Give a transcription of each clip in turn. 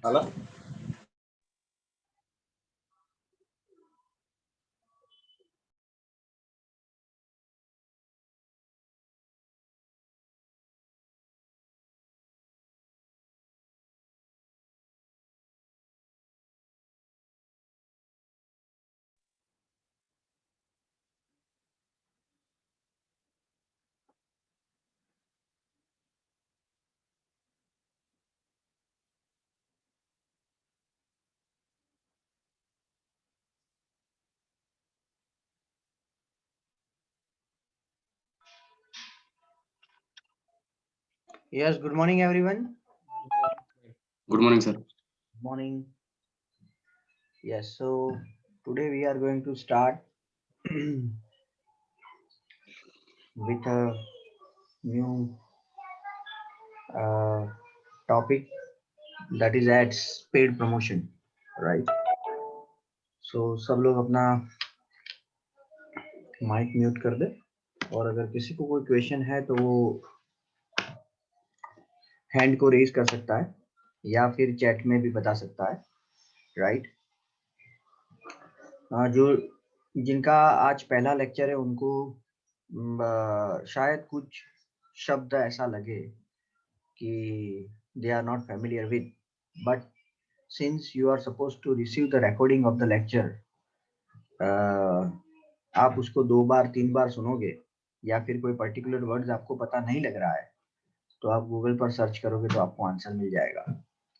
Hello. Yes, good morning everyone. Good morning, sir. Good morning. Yes, so today we are going to start with a new topic, that is ads paid promotion, right? So सब लोग अपना mic mute कर दे, और अगर किसी को कोई question है तो वो हैंड को रेज कर सकता है या फिर चैट में भी बता सकता है, राइट? जो जिनका आज पहला लेक्चर है उनको शायद कुछ शब्द ऐसा लगे कि they are not familiar with, but since you are supposed to receive the recording of the lecture, आप उसको 2 बार 3 बार सुनोगे या फिर कोई पर्टिकुलर वर्ड्स आपको पता नहीं लग रहा है तो आप गूगल पर सर्च करोगे तो आपको आंसर मिल जाएगा।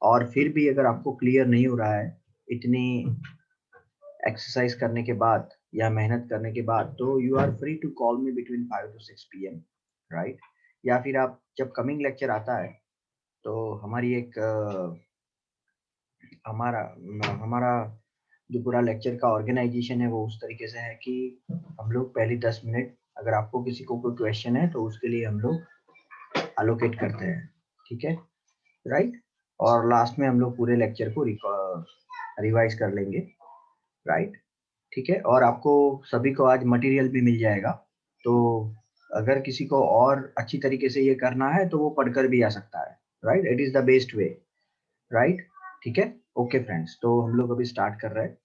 और फिर भी अगर आपको क्लियर नहीं हो रहा है इतनी एक्सरसाइज करने के बाद या मेहनत करने के बाद, तो you are free to call me between 5 to 6 PM, right? या फिर आप जब कमिंग लेक्चर आता है तो हमारी एक हमारा हमारा जो पूरा लेक्चर का ऑर्गेनाइजेशन है वो उस तरीके से है कि हम लोग पहले 10 मिनट, अगर आपको किसी को कोई क्वेश्चन है तो उसके लिए हम लोग अलोकेट करते हैं, ठीक है, राइट? और लास्ट में हम लोग पूरे लेक्चर को रिवाइज कर लेंगे, राइट? ठीक है, और आपको सभी को आज मटेरियल भी मिल जाएगा, तो अगर किसी को और अच्छी तरीके से ये करना है तो वो पढ़कर भी आ सकता है, right? It is the best way, right? ठीक है, ओके फ्रेंड्स, तो हम लोग अभी स्टार्ट कर रहे हैं,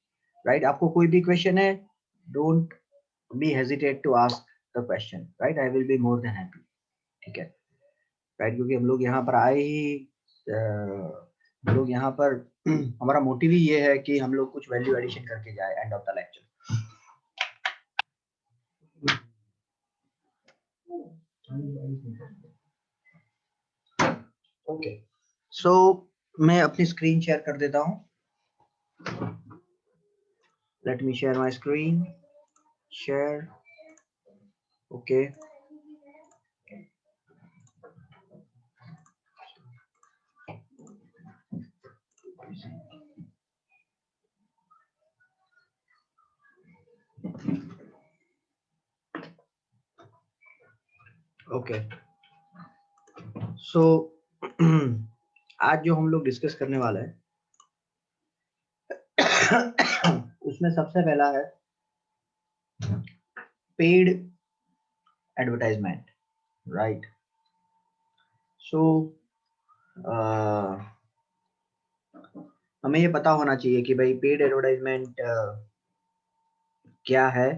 राइट? आपको कोई भी क्वेश्चन है, don't be hesitate to ask the question, right? I will be more than happy, ठीक है, राइट? क्योंकि हम लोग यहाँ पर आए ही हम लोग यहाँ पर हमारा मोटिव ही ये है कि हम लोग कुछ वैल्यू एडिशन करके जाए end of the lecture. Okay, so मैं अपनी स्क्रीन शेयर कर देता हूँ। Let me share my screen, share, okay. Okay, so आज जो हम लोग डिस्कस करने वाले हैं उसमें सबसे पहला है पेड एडवर्टाइजमेंट, राइट? सो हमें ये पता होना चाहिए कि भाई पेड एडवर्टाइजमेंट क्या है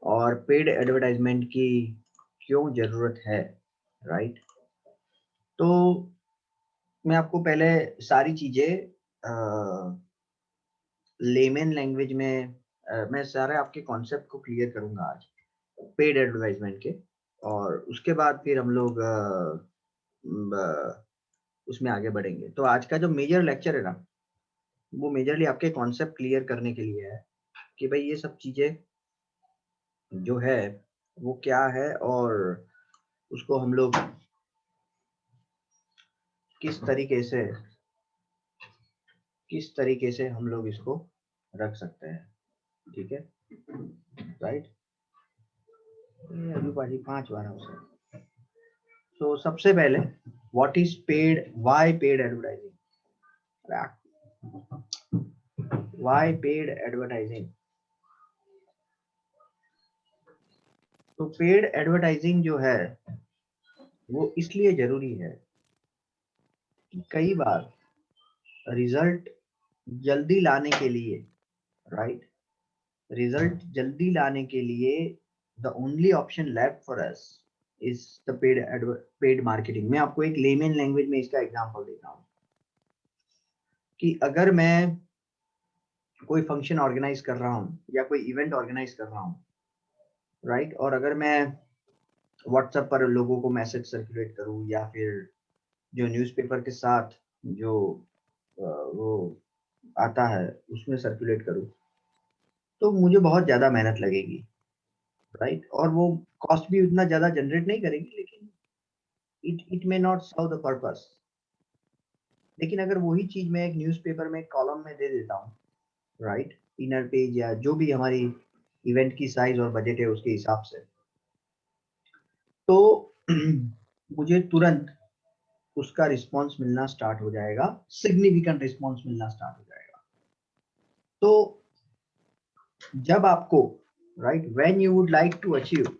और पेड एडवर्टाइजमेंट की क्यों जरूरत है, राइट? तो मैं आपको पहले सारी चीजें लेमन लैंग्वेज में मैं सारे आपके कॉन्सेप्ट को क्लियर करूंगा आज पेड एडवर्टाइजमेंट के, और उसके बाद फिर हम लोग उसमें आगे बढ़ेंगे। तो आज का जो मेजर लेक्चर है ना, वो मेजरली आपके कॉन्सेप्ट क्लियर करने के लिए है कि भाई ये सब चीजें जो है वो क्या है और उसको हम लोग किस तरीके से हम लोग इसको रख सकते हैं, ठीक है, राइट? अभी पाजी 5 बार है उसे। तो सबसे पहले what is paid, why paid advertising, why paid advertising? तो पेड एडवर्टाइजिंग जो है वो इसलिए जरूरी है कि कई बार रिजल्ट जल्दी लाने के लिए, राइट, रिजल्ट जल्दी लाने के लिए the only option left for us is the paid marketing. मैं आपको एक लेमन लैंग्वेज में इसका एग्जांपल देता हूँ कि अगर मैं कोई फंक्शन ऑर्गेनाइज कर रहा हूँ या कोई इवेंट ऑर्गेनाइज कर रहा हूँ, राइट, और अगर मैं व्हाट्सएप पर लोगों को मैसेज सर्कुलेट करूँ या फिर जो न्यूज़पेपर के साथ जो वो आता है उसमें सर्कुलेट करूँ, तो मुझे बहुत ज़्यादा मेहनत लगेगी, राइट, और वो कॉस्ट भी उतना ज़्यादा जनरेट नहीं करेगी, लेकिन it may not serve the purpose. लेकिन अगर वही चीज़ मैं एक न्यूज़पेपर में एक कॉलम में दे देता हूँ, राइट, इनर पेज या जो भी हमारी इवेंट की साइज और बजट है उसके हिसाब से, तो मुझे तुरंत उसका रिस्पॉन्स मिलना स्टार्ट हो जाएगा, सिग्निफिकेंट रिस्पॉन्स मिलना स्टार्ट हो जाएगा। तो जब आपको, right, when you would like to achieve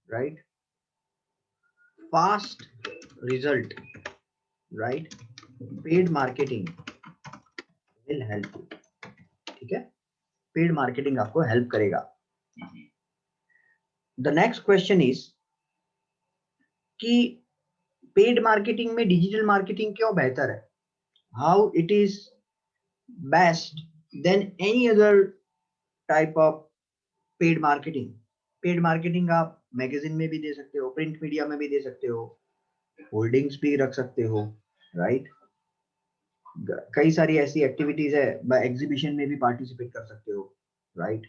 right fast result, right, paid marketing will help you. ठीक है, पेड मार्केटिंग आपको हेल्प करेगा। द नेक्स्ट क्वेश्चन इज कि पेड मार्केटिंग में डिजिटल मार्केटिंग क्यों बेहतर है? How it is best than any other type of paid marketing? Paid marketing आप मैगजीन में भी दे सकते हो, प्रिंट मीडिया में भी दे सकते हो, होल्डिंग्स भी रख सकते हो, राइट, कई सारी ऐसी एक्टिविटीज है, एग्जीबिशन में भी पार्टिसिपेट कर सकते हो, राइट,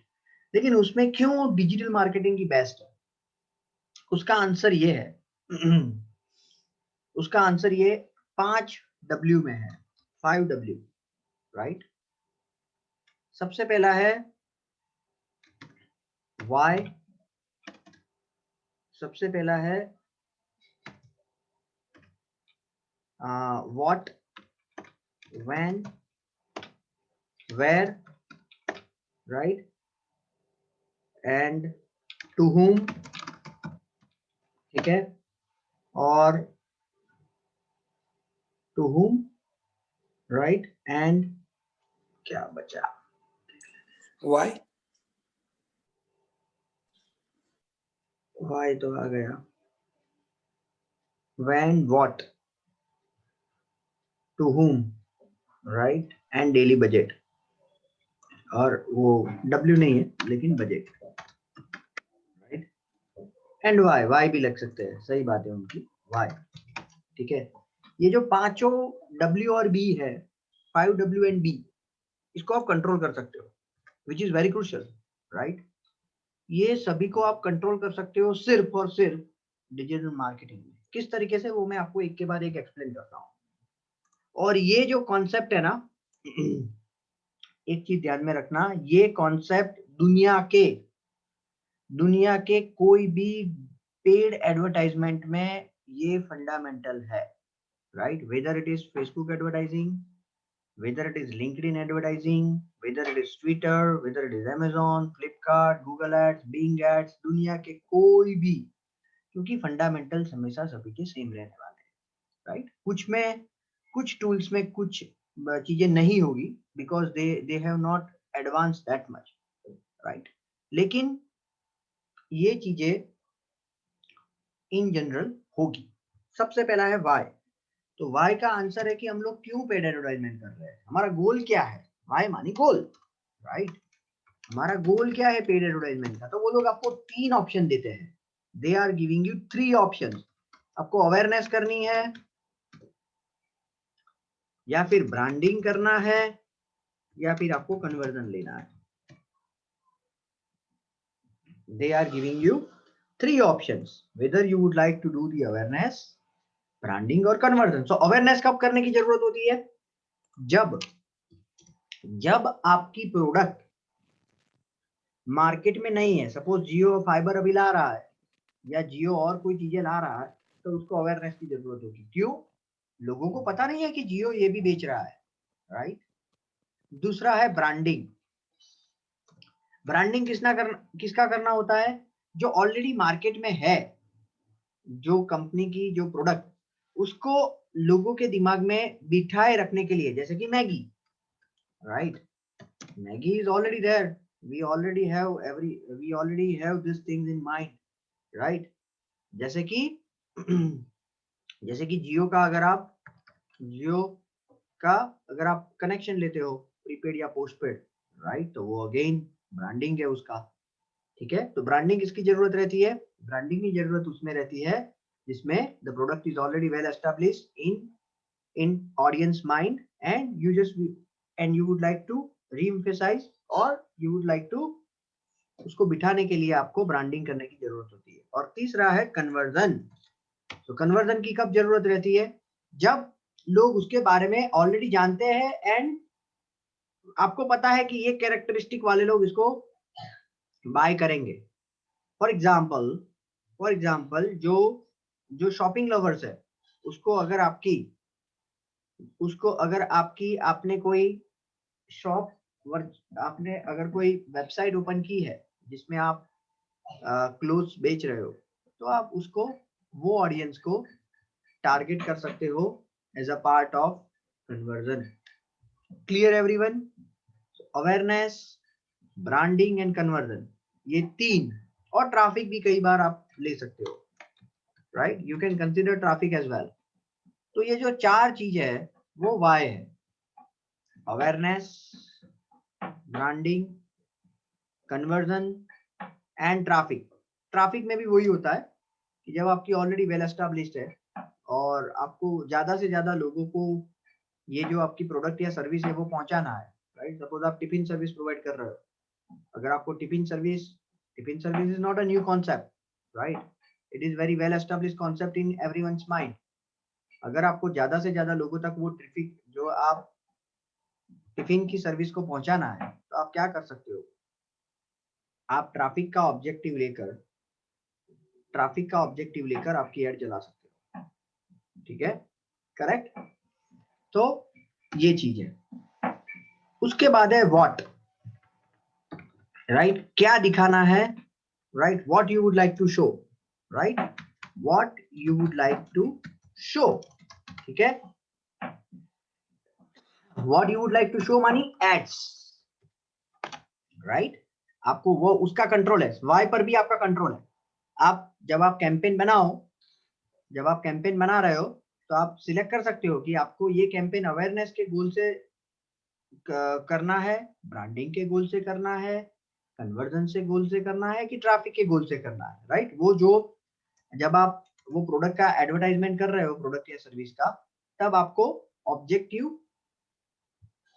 लेकिन उसमें क्यों डिजिटल मार्केटिंग की बेस्ट है? उसका आंसर ये है उसका आंसर ये 5W में है, 5W, राइट। सबसे पहला है वाई, सबसे पहला है what, when, where, right, and to whom, ठीक है, और टू whom, राइट, एंड क्या बचा, वाई वाई तो आ गया, when, what, to whom, right, and daily budget, और वो W नहीं है लेकिन budget, right, and why, why भी लग सकते हैं, सही बात है उनकी, वाई, ठीक है। ये जो पांचों W और B है, 5W एंड B, इसको आप कंट्रोल कर सकते हो, which is very crucial, right. ये सभी को आप कंट्रोल कर सकते हो सिर्फ और सिर्फ डिजिटल मार्केटिंग में। किस तरीके से, वो मैं आपको एक के बाद एक एक्सप्लेन करता हूँ। और ये जो कॉन्सेप्ट है ना, एक चीज ध्यान में रखना, ये कॉन्सेप्ट दुनिया के कोई भी पेड एडवर्टाइजमेंट में ये फंडामेंटल है, right, whether it is Facebook advertising, whether it is LinkedIn advertising, whether it is Twitter, whether it is Amazon, Flipkart, Google Ads, Bing Ads, दुनिया के कोई भी, क्योंकि फंडामेंटल्स हमेशा सभी के सेम रहने वाले हैं, राइट। कुछ टूल्स में कुछ चीजें नहीं होगी, because they have not advance that much, right, लेकिन ये चीजें इन जनरल होगी। सबसे पहला है वाई। तो वाई का आंसर है कि हम लोग क्यों पेड एडवर्टाइजमेंट कर रहे हैं, हमारा गोल क्या है, वाई मानी गोल, राइट, हमारा गोल क्या है पेड एडवर्टाइजमेंट का। तो वो लोग आपको 3 ऑप्शन देते हैं, they are giving you 3 options. आपको अवेयरनेस करनी है, या फिर ब्रांडिंग करना है, या फिर आपको कन्वर्जन लेना है। They are giving you 3 options, whether you would like to do the awareness, branding और कन्वर्जन। सो अवेयरनेस कब करने की जरूरत होती है? जब आपकी प्रोडक्ट मार्केट में नहीं है, सपोज जियो फाइबर अभी ला रहा है या जियो और कोई चीजें ला रहा है, तो उसको अवेयरनेस की जरूरत होगी। क्यों? लोगों को पता नहीं है कि जियो ये भी बेच रहा है, राइट। दूसरा है ब्रांडिंग। ब्रांडिंग किसका करना होता है? जो ऑलरेडी मार्केट में है, जो कंपनी की जो प्रोडक्ट, उसको लोगों के दिमाग में बिठाए रखने के लिए, जैसे कि Maggi, right, Maggi is already there, we already have these things in mind, right. जैसे कि जैसे कि जियो का अगर आप कनेक्शन लेते हो, प्रीपेड या पोस्टपेड, राइट, तो वो अगेन ब्रांडिंग है उसका, ठीक है। तो ब्रांडिंग किसकी जरूरत रहती है? ब्रांडिंग की जरूरत उसमें रहती है जिसमें the product is already well established in audience mind, and you would like to reemphasize, और यू वुड लाइक टू उसको बिठाने के लिए आपको ब्रांडिंग करने की जरूरत होती है। और तीसरा है कन्वर्जन। तो कन्वर्जन की कब जरूरत रहती है? जब लोग उसके बारे में ऑलरेडी जानते हैं एंड आपको पता है कि ये कैरेक्टरिस्टिक वाले लोग इसको बाय करेंगे। फॉर एग्जाम्पल जो शॉपिंग लवर्स है, उसको अगर आपने कोई शॉप, आपने अगर कोई वेबसाइट ओपन की है जिसमें आप क्लोथ्स बेच रहे हो, तो आप उसको, वो ऑडियंस को टारगेट कर सकते हो as a part of conversion. Clear everyone? Awareness, branding and conversion, ये तीन, और ट्रैफिक भी कई बार आप ले सकते हो, right, you can consider traffic as well. तो ये जो चार चीजें है वो वाई है, awareness, branding, conversion and traffic. Traffic में भी वही होता है कि जब आपकी ऑलरेडी वेल एस्टेब्लिश्ड है और आपको ज्यादा से ज्यादा लोगों को ये जो आपकी प्रोडक्ट या सर्विस है वो पहुंचाना है, राइट। सपोज आप टिफिन सर्विस प्रोवाइड कर रहे हो, अगर आपको tiffin service is not a new concept, right, it is very well established concept in everyone's mind. अगर आपको ज्यादा से ज्यादा लोगों तक वो जो आप टिफिन की सर्विस को पहुंचाना है, तो आप क्या कर सकते हो? आप ट्रैफिक का ऑब्जेक्टिव लेकर आपकी एड चला सकते हो, ठीक है, करेक्ट। तो ये चीज है। उसके बाद है व्हाट, राइट, क्या दिखाना है, right, what you would like to show, right, what you would like to show, ठीक है। What you would like to show मानी एड्स, राइट। आपको वो उसका कंट्रोल है, वाई पर भी आपका कंट्रोल है। जब आप कैंपेन बना रहे हो, तो आप सिलेक्ट कर सकते हो कि आपको ये कैंपेन अवेयरनेस के गोल से करना है, ब्रांडिंग के गोल से करना है, कन्वर्जन से गोल से करना है, कि ट्रैफिक के गोल से करना है, राइट। जब आप वो प्रोडक्ट का एडवर्टाइजमेंट कर रहे हो, प्रोडक्ट या सर्विस का, तब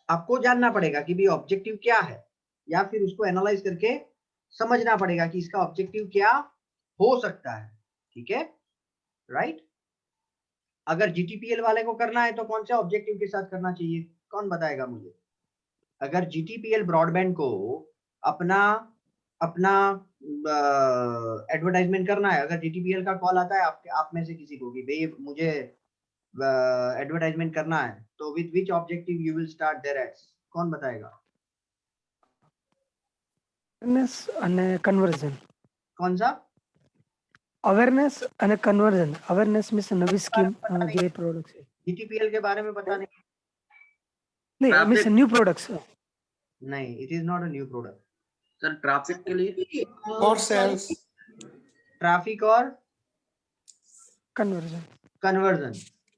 आपको जानना पड़ेगा कि भी ऑब्जेक्टिव क्या है, या फिर उसको एनालाइज करके समझना पड़ेगा कि इसका ऑब्जेक्टिव क्या हो सकता है, ठीक है, राइट। अगर जीटीपीएल वाले को करना है तो कौन से ऑब्जेक्टिव के साथ करना चाहिए, कौन बताएगा मुझे? अगर जीटीपीएल ब्रॉडबैंड को अपना एडवर्टाइजमेंट करना है, अगर जीटीपीएल का कॉल आता है आप में से किसी को कि भाई मुझे एडवर्टाइजमेंट करना है, तो with which objective you will start their ads, कौन बताएगा? awareness અને conversion. कौन सा? awareness અને conversion. awareness means नवी स्कीम जे प्रोडक्ट्स है. जीटीपीएल के बारे में पता नहीं? नहीं, means न्यू प्रोडक्ट्स. नहीं, it is not a new product sir traffic के लिए और सेल्स, ट्रैफिक और कन्वर्जन,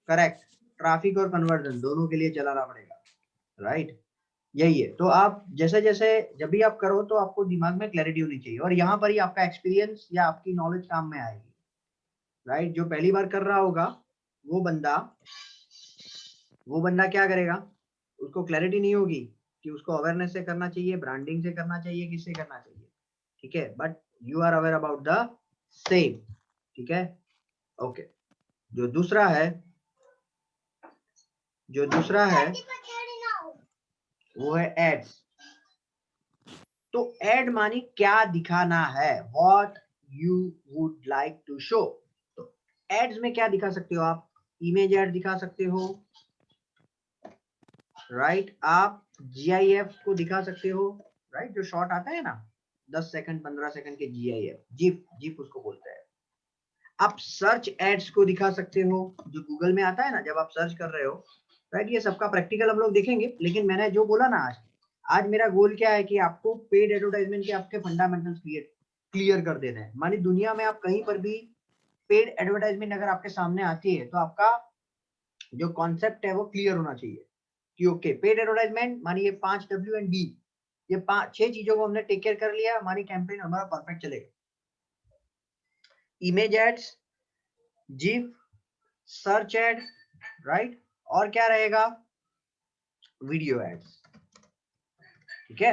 करेक्ट। ट्रैफिक और कन्वर्जन दोनों के लिए चलाना पड़ेगा, राइट, यही है। तो आप जैसे जैसे जब भी आप करो तो आपको दिमाग में क्लैरिटी होनी चाहिए, और यहाँ पर ही आपका एक्सपीरियंस या आपकी नॉलेज काम में आएगी, राइट। जो पहली बार कर रहा होगा वो बंदा क्या करेगा? उसको क्लैरिटी नहीं होगी कि उसको अवेयरनेस से करना चाहिए, ब्रांडिंग से करना चाहिए, किससे करना चाहिए, ठीक है, but you are aware about the same, ठीक है, ओके। जो दूसरा है वो है एड्स। तो एड मानी क्या दिखाना है, what you would like to show. तो एड्स में क्या दिखा सकते हो आप? इमेज एड दिखा सकते हो, राइट, आप GIF को दिखा सकते हो, राइट, जो शॉर्ट आता है ना 10 सेकंड 15 सेकंड के GIF, जीफ उसको बोलते हैं। आप सर्च एड्स को दिखा सकते हो, जो गूगल में आता है ना जब आप सर्च कर रहे हो, राइट। ये सबका प्रैक्टिकल हम लोग देखेंगे, लेकिन मैंने जो बोला ना आज मेरा गोल क्या है कि आपको पेड एडवर्टाइजमेंट के आपके फंडामेंटल्स क्लियर कर देना है। मानी दुनिया में आप कहीं पर भी पेड एडवर्टाइजमेंट अगर आपके सामने आती है तो आपका जो कॉन्सेप्ट है वो क्लियर होना चाहिए कि ओके पेड एडवर्टाइजमेंट मानी ये 5 W एंड B, ये 6 चीजों को हमने टेक केयर कर लिया, हमारी कैंपेन हमारा परफेक्ट चलेगा। Image ads, GIF, search ad, right, और क्या रहेगा, वीडियो एड्स। ठीक है,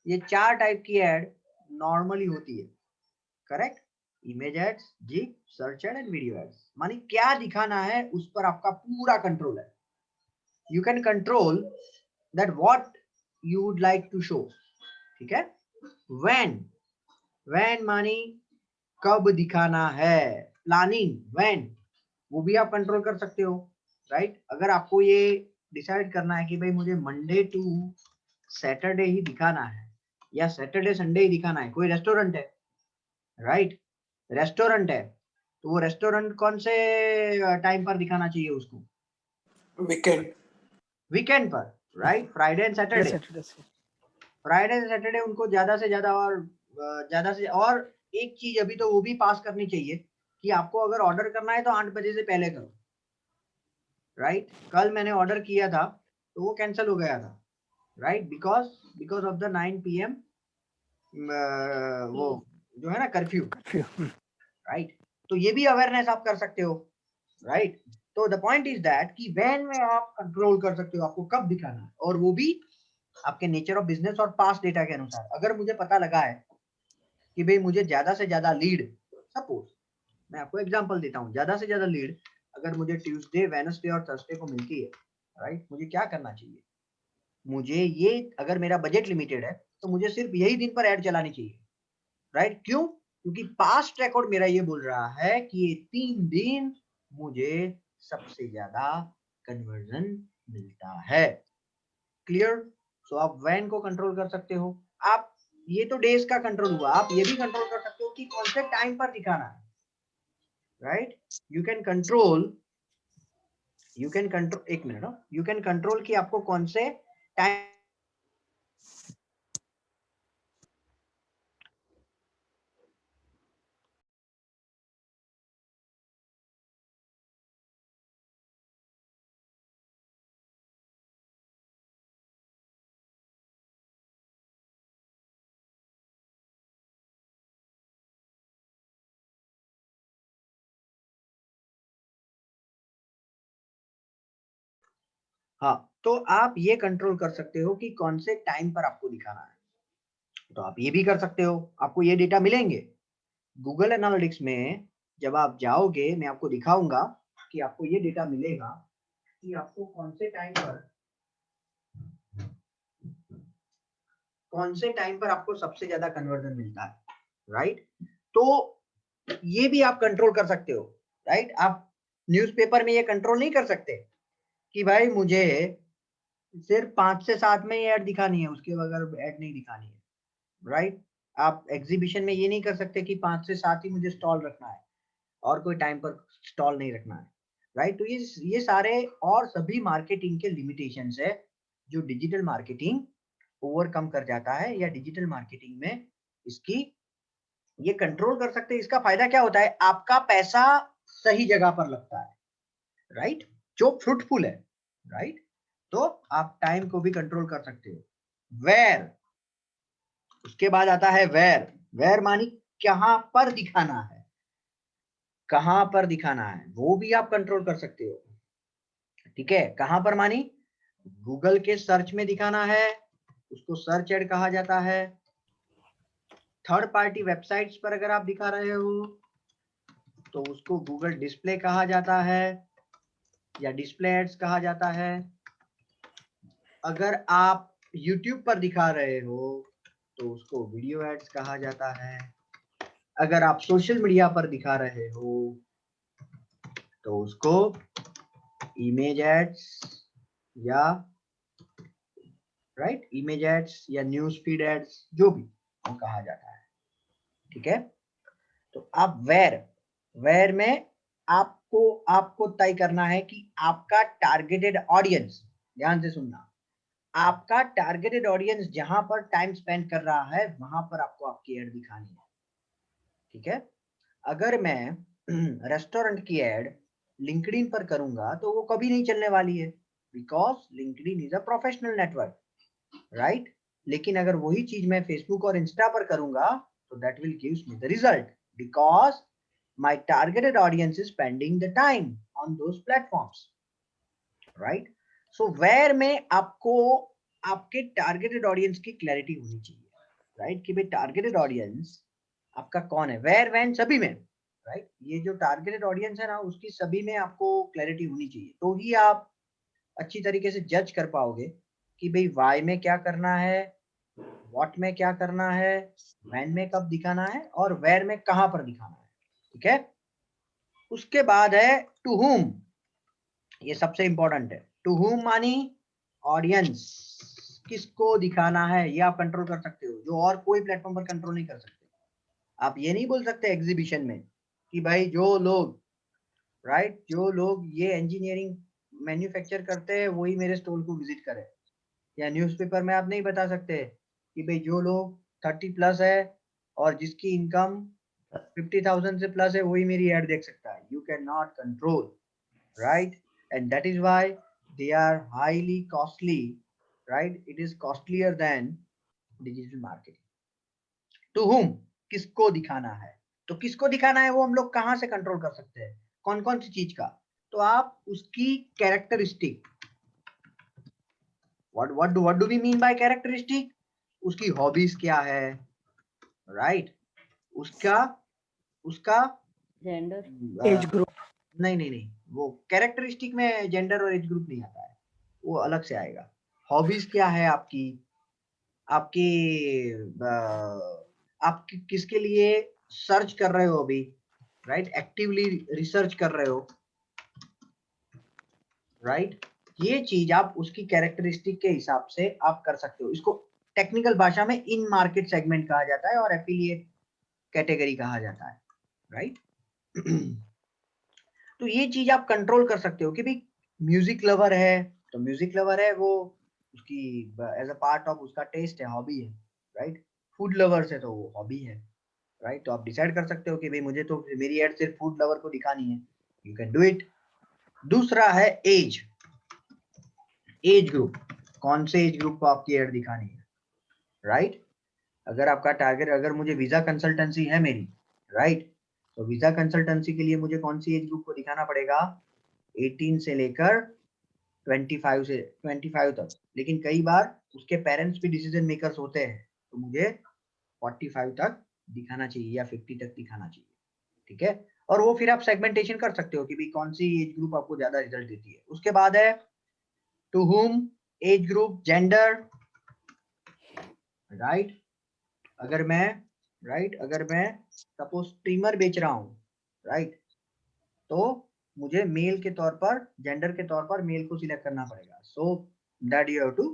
ये 4 टाइप की एड नॉर्मली होती है, correct. Image ads, GIF, search ad and video ads. मानी क्या दिखाना है उस पर आपका पूरा कंट्रोल है। You can control that what you would like to show. ठीक है, व्हेन मानी कब दिखाना है, प्लानिंग व्हेन, वो भी आप कंट्रोल कर सकते हो, राइट। अगर आपको ये डिसाइड करना है कि भाई मुझे मंडे टू सैटरडे ही दिखाना है या सैटरडे संडे ही दिखाना है, कोई रेस्टोरेंट है, राइट, रेस्टोरेंट है, तो वो रेस्टोरेंट कौन से टाइम पर दिखाना चाहिए उसको, वीकेंड पर, right, Friday and Yes, Saturday. Saturday. Friday से सैटरडे उनको ज्यादा से ज्यादा और ज्यादा से, और एक चीज अभी तो वो भी पास करनी चाहिए कि आपको अगर ऑर्डर करना है तो 8 बजे से पहले करो, राइट। कल मैंने ऑर्डर किया था तो वो कैंसिल हो गया था, right, because of the 9 PM वो जो है ना कर्फ्यू, Curfew. राइट। तो ये भी अवेयरनेस आप कर सकते हो, राइट। तो द पॉइंट इज दैट कि व्हेन में आप कंट्रोल कर सकते हो आपको कब दिखाना है, और वो भी आपके नेचर ऑफ बिजनेस और पास्ट डेटा के अनुसार। अगर मुझे पता लगा है कि भाई मुझे ज्यादा से ज्यादा लीड, सपोज मैं आपको एग्जांपल देता हूँ, ज्यादा से ज्यादा लीड अगर मुझे ट्यूसडे, वेडनेसडे और थर्सडे को मिलती है, राइट, मुझे क्या करना चाहिए, मुझे ये, अगर मेरा बजट लिमिटेड है तो मुझे सिर्फ यही दिन पर ऐड चलानी चाहिए, राइट। क्यों? क्योंकि पास्ट रिकॉर्ड मेरा ये बोल रहा है कि ये 3 दिन मुझे सबसे ज्यादा कन्वर्जन मिलता है। क्लियर? सो आप वैन को कंट्रोल कर सकते हो। आप, ये तो डेज का कंट्रोल हुआ, आप ये भी कंट्रोल कर सकते हो कि कौन से टाइम पर दिखाना है, राइट। यू कैन कंट्रोल, एक मिनट, यू कैन कंट्रोल कि आपको कौन से टाइम, हाँ, तो आप ये कंट्रोल कर सकते हो कि कौन से टाइम पर आपको दिखाना है। तो आप ये भी कर सकते हो, आपको ये डेटा मिलेंगे गूगल एनालिटिक्स में। जब आप जाओगे मैं आपको दिखाऊंगा कि आपको ये डेटा मिलेगा कि आपको कौन से टाइम पर आपको सबसे ज्यादा कन्वर्जन मिलता है, राइट। तो ये भी आप कंट्रोल कर सकते हो, राइट। आप न्यूज़पेपर में ये कंट्रोल नहीं कर सकते कि भाई मुझे सिर्फ 5 से 7 में ही ऐड दिखानी है, उसके बगैर ऐड नहीं दिखानी है, राइट। आप एग्जीबिशन में ये नहीं कर सकते कि 5 से 7 ही मुझे स्टॉल रखना है और कोई टाइम पर स्टॉल नहीं रखना है, राइट। तो ये सारे और सभी मार्केटिंग के लिमिटेशंस है जो डिजिटल मार्केटिंग ओवरकम कर जाता है, या डिजिटल मार्केटिंग में इसकी ये कंट्रोल कर सकते हैं। इसका फायदा क्या होता है, आपका पैसा सही जगह पर लगता है, राइट, जो फ्रूटफुल है, राइट। तो आप टाइम को भी कंट्रोल कर सकते हो। वेयर, उसके बाद आता है वेयर मानी कहां पर दिखाना है, कहां पर दिखाना है वो भी आप कंट्रोल कर सकते हो। ठीक है, कहां पर मानी गूगल के सर्च में दिखाना है, उसको सर्च एड कहा जाता है। थर्ड पार्टी वेबसाइट्स पर अगर आप दिखा रहे हो तो उसको गूगल डिस्प्ले कहा जाता है या डिस्प्ले एड्स कहा जाता है। अगर आप YouTube पर दिखा रहे हो तो उसको वीडियो एड्स कहा जाता है। अगर आप सोशल मीडिया पर दिखा रहे हो तो उसको इमेज एड्स या राइट, इमेज एड्स या न्यूज फीड एड्स जो भी वो कहा जाता है। ठीक है, तो आप वेयर वेयर में आपको तय करना है कि आपका टारगेटेड ऑडियंस, ध्यान से सुनना, आपका टारगेटेड ऑडियंस जहां पर टाइम स्पेंड कर रहा है वहां पर आपको आपकी एड दिखानी है। ठीक है, अगर मैं रेस्टोरेंट की एड लिंक्डइन पर करूंगा तो वो कभी नहीं चलने वाली है, because LinkedIn is a professional network, right. लेकिन अगर वही चीज मैं फेसबुक और इंस्टा पर करूंगा तो that will gives me the result, because my targeted audience is spending the time on those platforms, right? So where में आपको आपके targeted audience की clarity होनी चाहिए, right? कि भाई targeted audience आपका कौन है, where when सभी में, right? ये जो targeted audience है ना उसकी सभी में आपको clarity होनी चाहिए, तो ही आप अच्छी तरीके से जज कर पाओगे कि भाई why में क्या करना है, what में क्या करना है, when में कब दिखाना है और where में कहां पर दिखाना है। ठीक है, उसके बाद है टू हुम, ये सबसे इंपॉर्टेंट है। टू हुम मानी ऑडियंस, किसको दिखाना है ये आप कंट्रोल कर सकते हो, जो और कोई प्लेटफॉर्म पर कंट्रोल नहीं कर सकते। आप ये नहीं बोल सकते एग्जीबिशन में कि भाई जो लोग, राइट, जो लोग ये इंजीनियरिंग मैन्युफैक्चर करते हैं वही मेरे स्टॉल को विजिट करें, या न्यूज़पेपर में आप नहीं बता सकते कि भाई जो लोग 30 प्लस है और जिसकी इनकम 50,000 से प्लस है वही मेरी एड देख सकता है। You can not control, right? And that is why they are highly costly, right? It is costlier than digital marketing. To whom, किसको दिखाना है, तो किसको दिखाना है वो हम लोग कहां से कंट्रोल कर सकते हैं, कौन कौन सी चीज का, तो आप उसकी characteristic, what do we mean by characteristic, उसकी हॉबीज क्या है, राइट, उसका उसका जेंडर, एज ग्रुप, नहीं, वो कैरेक्टरिस्टिक में जेंडर और एज ग्रुप नहीं आता है, वो अलग से आएगा। हॉबीज क्या है आपकी, आपकी आप किसके लिए सर्च कर रहे हो अभी, राइट, एक्टिवली रिसर्च कर रहे हो, राइट। ये चीज आप उसकी कैरेक्टरिस्टिक के हिसाब से आप कर सकते हो। इसको टेक्निकल भाषा में इन मार्केट सेगमेंट कहा जाता है और एफिलिएट कैटेगरी कहा जाता है, राइट। तो ये चीज आप कंट्रोल कर सकते हो कि भाई म्यूजिक लवर है तो म्यूजिक लवर है, वो उसकी एज अ पार्ट ऑफ उसका टेस्ट है, हॉबी है, राइट। फूड लवर्स है तो वो हॉबी है, राइट। तो आप डिसाइड कर सकते हो कि भाई मुझे तो मेरी एड सिर्फ फूड लवर को दिखानी है, यू कैन डू इट। दूसरा है एज, एज ग्रुप, कौन से एज ग्रुप को आपकी एड दिखानी है, राइट। अगर आपका टारगेट, अगर मुझे वीजा कंसल्टेंसी है मेरी, राइट, तो वीजा कंसल्टेंसी के लिए मुझे कौन सी एज ग्रुप को दिखाना पड़ेगा, 18 से लेकर 25 तक। लेकिन कई बार उसके पेरेंट्स भी डिसीजन मेकर्स होते हैं, तो मुझे 45 तक दिखाना चाहिए या 50 तक दिखाना चाहिए। ठीक है, और वो फिर आप सेगमेंटेशन कर सकते हो कि भी कौन सी एज ग्रुप आपको ज्यादा रिजल्ट देती है। उसके बाद है to whom, age group, gender, right. अगर मैं सपोज स्ट्रीमर बेच रहा हूँ, राइट, तो मुझे मेल के तौर पर, जेंडर के तौर पर मेल को सिलेक्ट करना पड़ेगा। So that you have to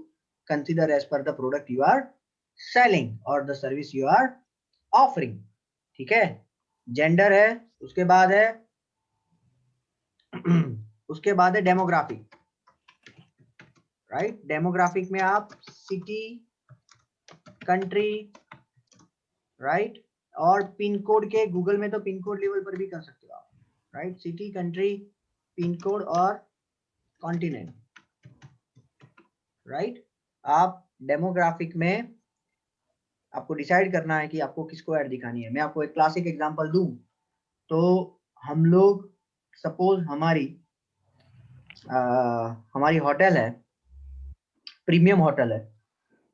consider as per the product you are selling और the service you are offering. ठीक है, जेंडर है। उसके बाद है डेमोग्राफिक, राइट। डेमोग्राफिक में आप सिटी, कंट्री, राइट, और पिन कोड के, गूगल में तो पिन कोड लेवल पर भी कर सकते हो आप, right, city, country, pin code और कॉन्टिनेंट, राइट। आप डेमोग्राफिक में आपको डिसाइड करना है कि आपको किसको ऐड दिखानी है। मैं आपको एक क्लासिक एग्जांपल दूं तो हम लोग सपोज हमारी होटल है, प्रीमियम होटल है,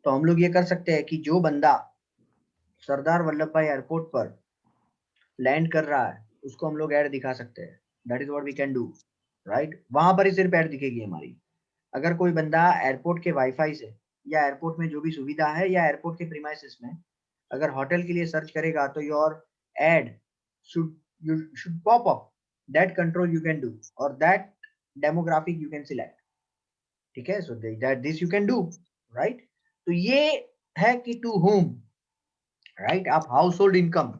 तो हम लोग ये कर सकते हैं कि जो बंदा सरदार वल्लभ भाई एयरपोर्ट पर लैंड कर रहा है उसको हम लोग ऐड दिखा सकते हैं। That is what we can do, right. वहां पर ही सिर्फ ऐड दिखेगी हमारी। अगर कोई बंदा एयरपोर्ट के वाईफाई से या एयरपोर्ट में जो भी सुविधा है या एयरपोर्ट के प्रीमाइसेस में अगर होटल के लिए सर्च करेगा तो your add should pop up, that control you can do or that demographic you can select। ठीक है, so that this you can do, right। तो ये है कि to whom, right, आप हाउस होल्ड इनकम,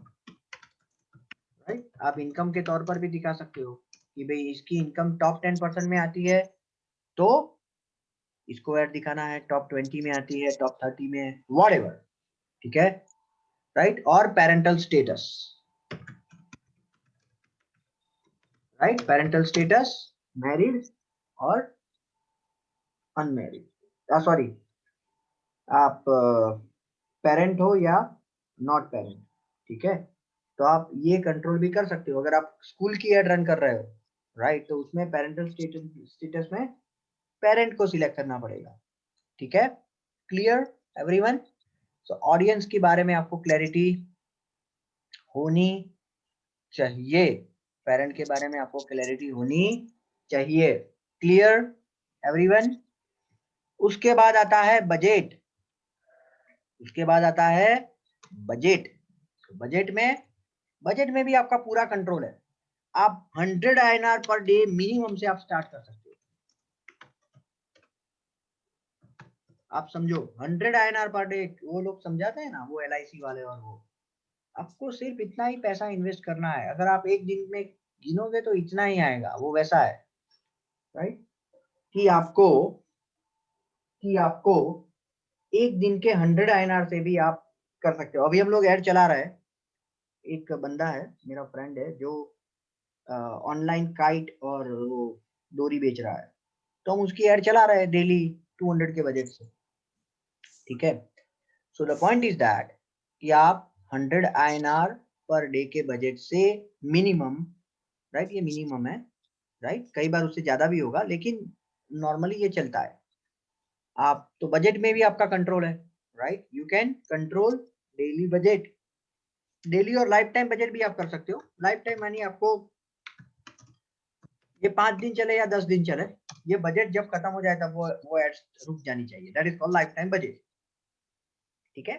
राइट। आप इनकम के तौर पर भी दिखा सकते हो कि भाई इसकी इनकम टॉप 10% में आती है तो इसको ऐड दिखाना है, टॉप 20 में आती है, टॉप 30 में, व्हाटएवर, ठीक है, राइट। और parental status, right, parental status, married और अनमैरिड, सॉरी, आप पेरेंट हो या नॉट पेरेंट, ठीक है। तो आप ये कंट्रोल भी कर सकते हो अगर आप स्कूल की एड रन कर रहे हो, राइट, तो उसमें पेरेंटल स्टेटस में पेरेंट को सिलेक्ट करना पड़ेगा, ठीक है। Clear everyone? सो ऑडियंस के बारे में आपको क्लैरिटी होनी चाहिए, पेरेंट के बारे में आपको क्लैरिटी होनी चाहिए। Clear everyone? उसके बाद आता है बजट, उसके बाद आता है बजट। बजट में भी आपका पूरा कंट्रोल है। आप 100 INR पर डे मिनिमम से आप स्टार्ट कर सकते हो। आप समझो 100 INR पर डे, वो लोग समझाते हैं ना, वो LIC वाले, और वो आपको सिर्फ इतना ही पैसा इन्वेस्ट करना है। अगर आप एक दिन में गिनोगे तो इतना ही आएगा, वो वैसा है, राइट, कि आपको एक दिन के 100 INR से भी आप कर सकते हो। अभी हम लोग ऐड चला रहे हैं, एक बंदा है मेरा फ्रेंड है जो ऑनलाइन काइट और वो डोरी बेच रहा है, तो हम उसकी ऐड चला रहे हैं डेली 200 के बजट से, ठीक है। So the point is that कि आप 100 INR पर डे के बजट से मिनिमम, राइट, ये मिनिमम है, राइट, कई बार उससे ज्यादा भी होगा लेकिन नॉर्मली ये चलता है। आप तो बजट में भी आपका कंट्रोल है, right, you can control daily budget, daily और लाइफ टाइम बजट भी आप कर सकते हो। लाइफ टाइम मानिए आपको ये 5 दिन चले या 10 दिन चले, ये बजट जब खत्म हो जाए तब वो एड्स रुक जानी चाहिए, that is called life time budget, ठीक है।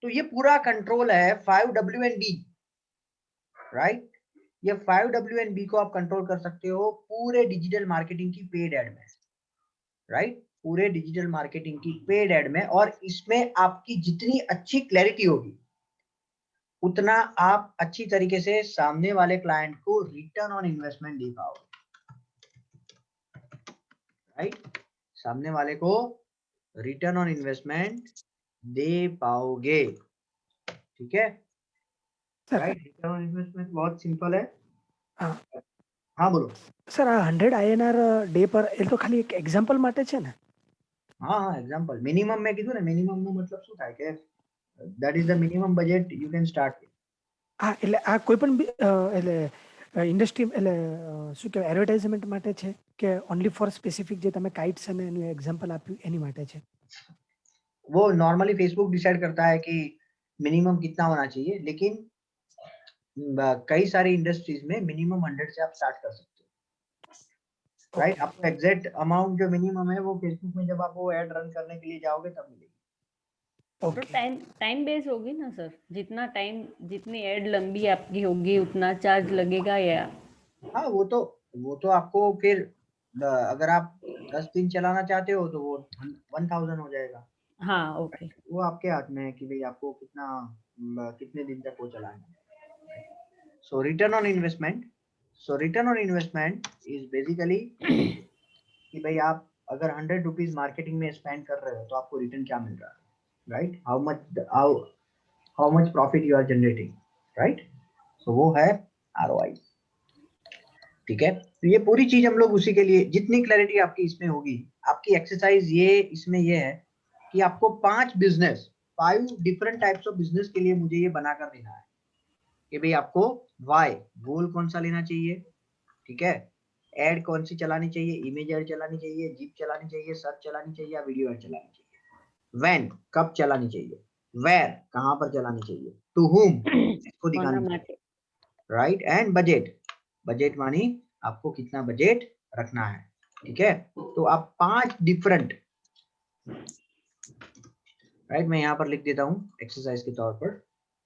तो ये पूरा कंट्रोल है 5W&B, राइट। ये 5W&B को आप कंट्रोल कर सकते हो पूरे डिजिटल मार्केटिंग की पेड एड में, राइट, पूरे डिजिटल मार्केटिंग की पेड एड में। और इसमें आपकी जितनी अच्छी क्लैरिटी होगी उतना आप अच्छी तरीके से सामने वाले क्लाइंट को रिटर्न ऑन इन्वेस्टमेंट दे पाओगे, राइट, सामने वाले को रिटर्न ऑन इन्वेस्टमेंट दे पाओगे, ठीक है, sir right. Return on investment बहुत सिंपल है। हाँ हाँ बोलो। સર આ 100 INR ડે પર એ તો ખાલી એક એક્ઝામ્પલ માટે છે ને? हाँ हाँ, एग्जांपल मिनिमम में कीधું ને, મિનિમમ નો મતલબ શું થાય કે that is the minimum budget you can start with. હા એટલે આ કોઈ પણ એટલે ઇન્ડસ્ટ્રી એટલે શું કહેવાય એડવર્ટાઇઝમેન્ટ માટે છે કે ઓનલી ફોર સ્પેસિફિક જે તમે કાઇટ્સ અને એનું એક્ઝામ્પલ આપ્યું એની માટે છે? वो नॉर्मली फेसबुक डिसाइड करता है कि मिनिमम कितना होना चाहिए, लेकिन कई सारी इंडस्ट्रीज में मिनिमम 100 से आप स्टार्ट कर सकते हो, राइट। आपको एग्जैक्ट अमाउंट जो मिनिमम है वो फेसबुक में जब आप वो ऐड रन करने के लिए जाओगे तब मिलेगी। तो ઓકે टाइम बेस होगी ना सर, जितना टाइम जितनी एड लंबी आपकी होगी उतना चार्ज लगेगा या? हाँ वो तो आपको फिर अगर आप 10 दिन चलाना चाहते हो तो वो 1000 हो जाएगा। हाँ ओके। वो आपके हाथ में है कि भाई आपको कितने दिन तक वो चलाना है। So return on investment is basically कि भाई आप अगर 100 रुपीज मार्केटिंग में स्पेंड कर रहे हो तो आपको रिटर्न क्या मिल रहा है, right, how much profit you are generating, right. So वो है ROI, ठीक है। तो ये पूरी चीज हम लोग उसी के लिए, जितनी क्लैरिटी आपकी इसमें होगी, आपकी एक्सरसाइज ये इसमें ये है कि आपको 5 डिफरेंट टाइप्स ऑफ बिजनेस के लिए मुझे ये बनाकर देना है कि भाई आपको वाई गोल कौन सा लेना चाहिए, ठीक है, एड कौन सी चलानी चाहिए, इमेज एड चलानी चाहिए, जीप चलानी चाहिए, सर्च चलानी चाहिए या वीडियो एड चलानी चाहिए, व्हेन कब चलानी चाहिए, वेयर कहां पर चलानी चाहिए, टू हुम इसको दिखानी चाहिए, राइट, एंड बजट मानी आपको कितना बजट रखना है, ठीक है। तो आप 5 डिफरेंट, राइट, मैं यहां पर लिख देता हूं एक्सरसाइज के तौर पर,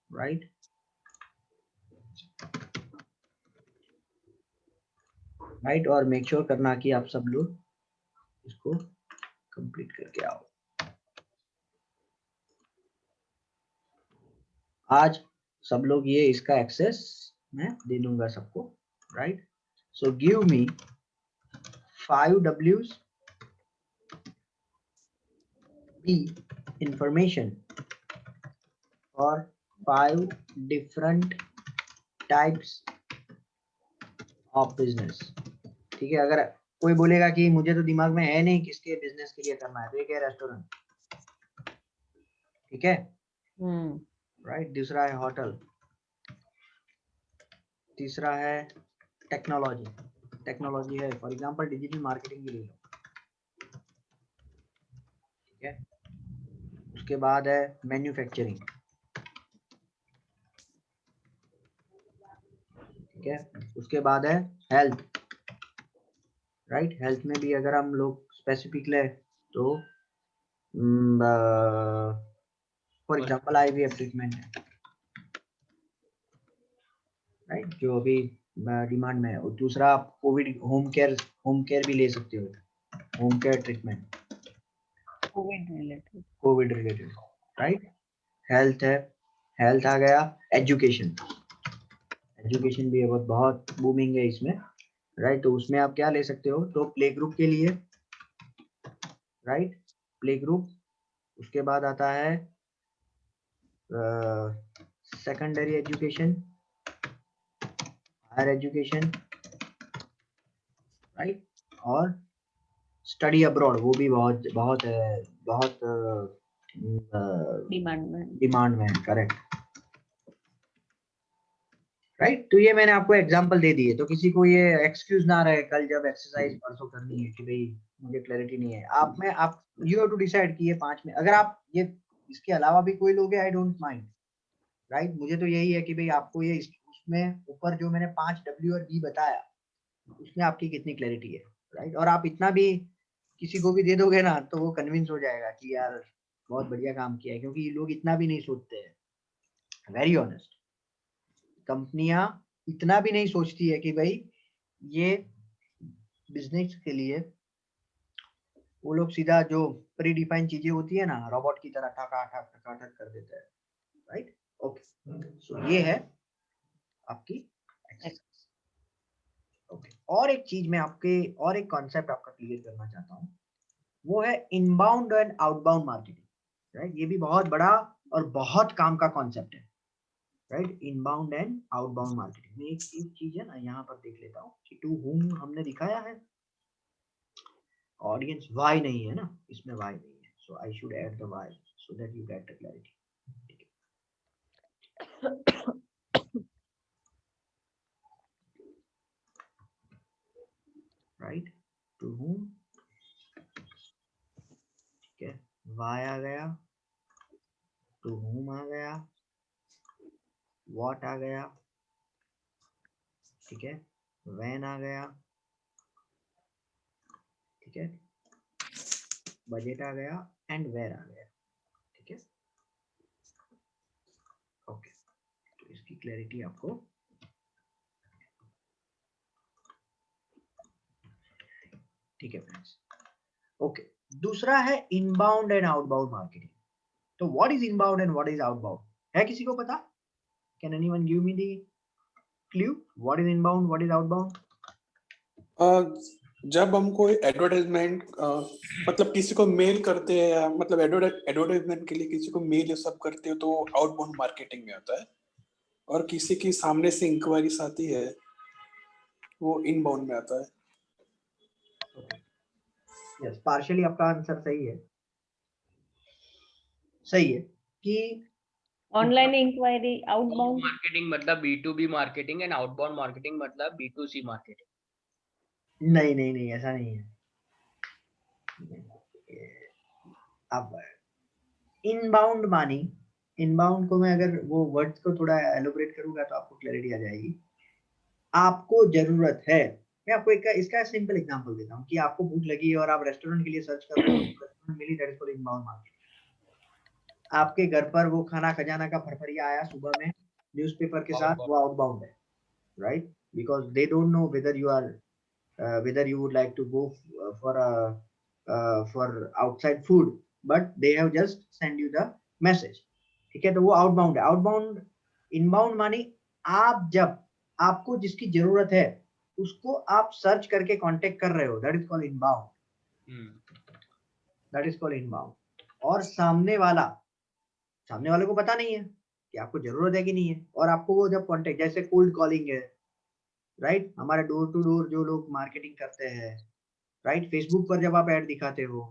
राइट, राइट, और मेक श्योर करना कि आप सब लोग इसको कंप्लीट करके आओ। आज सब लोग ये इसका एक्सेस मैं दे दूंगा सबको, right. So give me 5 W's, B information for 5 different types of business। ठीक है, अगर कोई बोलेगा कि मुझे तो दिमाग में है नहीं किसके बिजनेस के लिए करना है, तो एक है रेस्टोरेंट, ठीक है, राइट। दूसरा है होटल, तीसरा है टेक्नोलॉजी, टेक्नोलॉजी है फॉर एग्जांपल डिजिटल मार्केटिंग के लिए, ठीक है। उसके बाद है मैन्युफैक्चरिंग, ठीक है। उसके बाद है हेल्थ, राइट। हेल्थ में भी अगर हम लोग स्पेसिफिक ले तो फॉर एग्जांपल IVF ट्रीटमेंट है, राइट, जो अभी डिमांड में है। और दूसरा आप कोविड होम केयर भी ले सकते हो, home care treatment Covid related, right. Health है, हेल्थ आ गया। एजुकेशन, एजुकेशन भी है, बहुत बूमिंग है इसमें, राइट। तो उसमें आप क्या ले सकते हो, तो प्ले ग्रुप के लिए, राइट, प्ले ग्रुप। उसके बाद आता है secondary education, higher education, right. और स्टडी अब्रॉड, वो भी बहुत बहुत बहुत डिमांड में है, करेक्ट, राइट। तो ये मैंने आपको एग्जांपल दे दिए, तो किसी को ये एक्सक्यूज ना रहे कल जब एक्सरसाइज परसों करनी है कि भाई मुझे क्लैरिटी नहीं है। आप यू हैव टू डिसाइड कि ये 5 में अगर आप ये इसके अलावा भी कोई लोगे, आई डोंट माइंड, राइट। मुझे तो यही है कि भाई आपको ये उसमें ऊपर जो मैंने 5 W और B बताया उसमें आपकी कितनी क्लैरिटी है, राइट। और आप इतना भी किसी को भी दे दोगे ना तो वो कन्विंस हो जाएगा कि यार बहुत बढ़िया काम किया है, क्योंकि लोग इतना भी नहीं सोचते हैं, वेरी ऑनेस्ट। कंपनियां इतना भी नहीं सोचती है कि भाई ये बिजनेस के लिए, वो लोग सीधा जो प्री डिफाइंड चीजें होती है ना, रोबोट की तरह ठका ठक ठका ठक कर देते हैं, राइट। ओके, सो ये है आपकी एक्सरसाइज, ओके। और एक चीज मैं आपके और एक कॉन्सेप्ट आपका क्लियर करना चाहता हूँ, वो है inbound and outbound marketing, right. ये भी बहुत बड़ा और बहुत काम का कॉन्सेप्ट है, right. Inbound and outbound marketing में एक चीज है ना, यहाँ पर देख लेता हूँ कि टू हुम हमने दिखाया है, ऑडियंस वाई नहीं है ना, इसमें वाई नहीं है, so I should add the why so that you get the clarity, right. To whom, ठीक है, वाई आ गया, टू हुम आ गया, व्हाट आ गया, ठीक है, व्हेन आ गया, ठीक है, बजट आ गया एंड वेयर आ गया, ठीक है, ओके। तो इसकी क्लैरिटी आपको ठीक है फ्रेंड्स, ओके। दूसरा है इनबाउंड एंड आउटबाउंड मार्केटिंग। तो what is inbound and what is outbound, है किसी को पता? Can anyone give me the clue, what is inbound, what is outbound? जब हम कोई एडवर्टाइजमेंट मतलब किसी को मेल करते हैं, या मतलब एडवर्टाइजमेंट के लिए किसी को मेल ये सब करते हो, तो आउटबाउंड मार्केटिंग में आता है। और किसी की सामने से इंक्वायरीज आती है, वो इनबाउंड में आता है। यस, पार्शियली आपका आंसर सही है, सही है कि ऑनलाइन इंक्वायरी आउटबाउंड मार्केटिंग मतलब B2B marketing and outbound marketing मतलब B2C मार्केटिंग। नहीं नहीं नहीं, ऐसा नहीं है। अब इनबाउंड मानी, इनबाउंड को मैं अगर वो वर्ड्स को थोड़ा एलोबरेट करूंगा तो आपको क्लैरिटी आ जाएगी। आपको जरूरत है, मैं आपको इसका सिंपल एग्जांपल देता हूँ कि आपको भूख लगी है और आप रेस्टोरेंट के लिए सर्च कर रहे हो, रेस्टोरेंट मिली, that is called inbound marketing. आपके घर पर वो खाना खजाना का फरफरिया आया सुबह में न्यूज़पेपर के साथ, वो आउटबाउंड है, right, because they don't know whether you are whether you would like to go for outside food, but they have just send you the message, ठीक है। तो वो आउटबाउंड है। आउटबाउंड, इनबाउंड मानी आप जब आपको जिसकी जरूरत है उसको आप सर्च करके कांटेक्ट कर रहे हो, that is called inbound, that is called inbound. और सामने वाले को पता नहीं है कि आपको जरूरत है कि नहीं है, और आपको वो जब कांटेक्ट, जैसे कोल्ड कॉलिंग है, राइट, हमारे डोर टू डोर जो लोग मार्केटिंग करते हैं, राइट, फेसबुक पर जब आप ऐड दिखाते हो,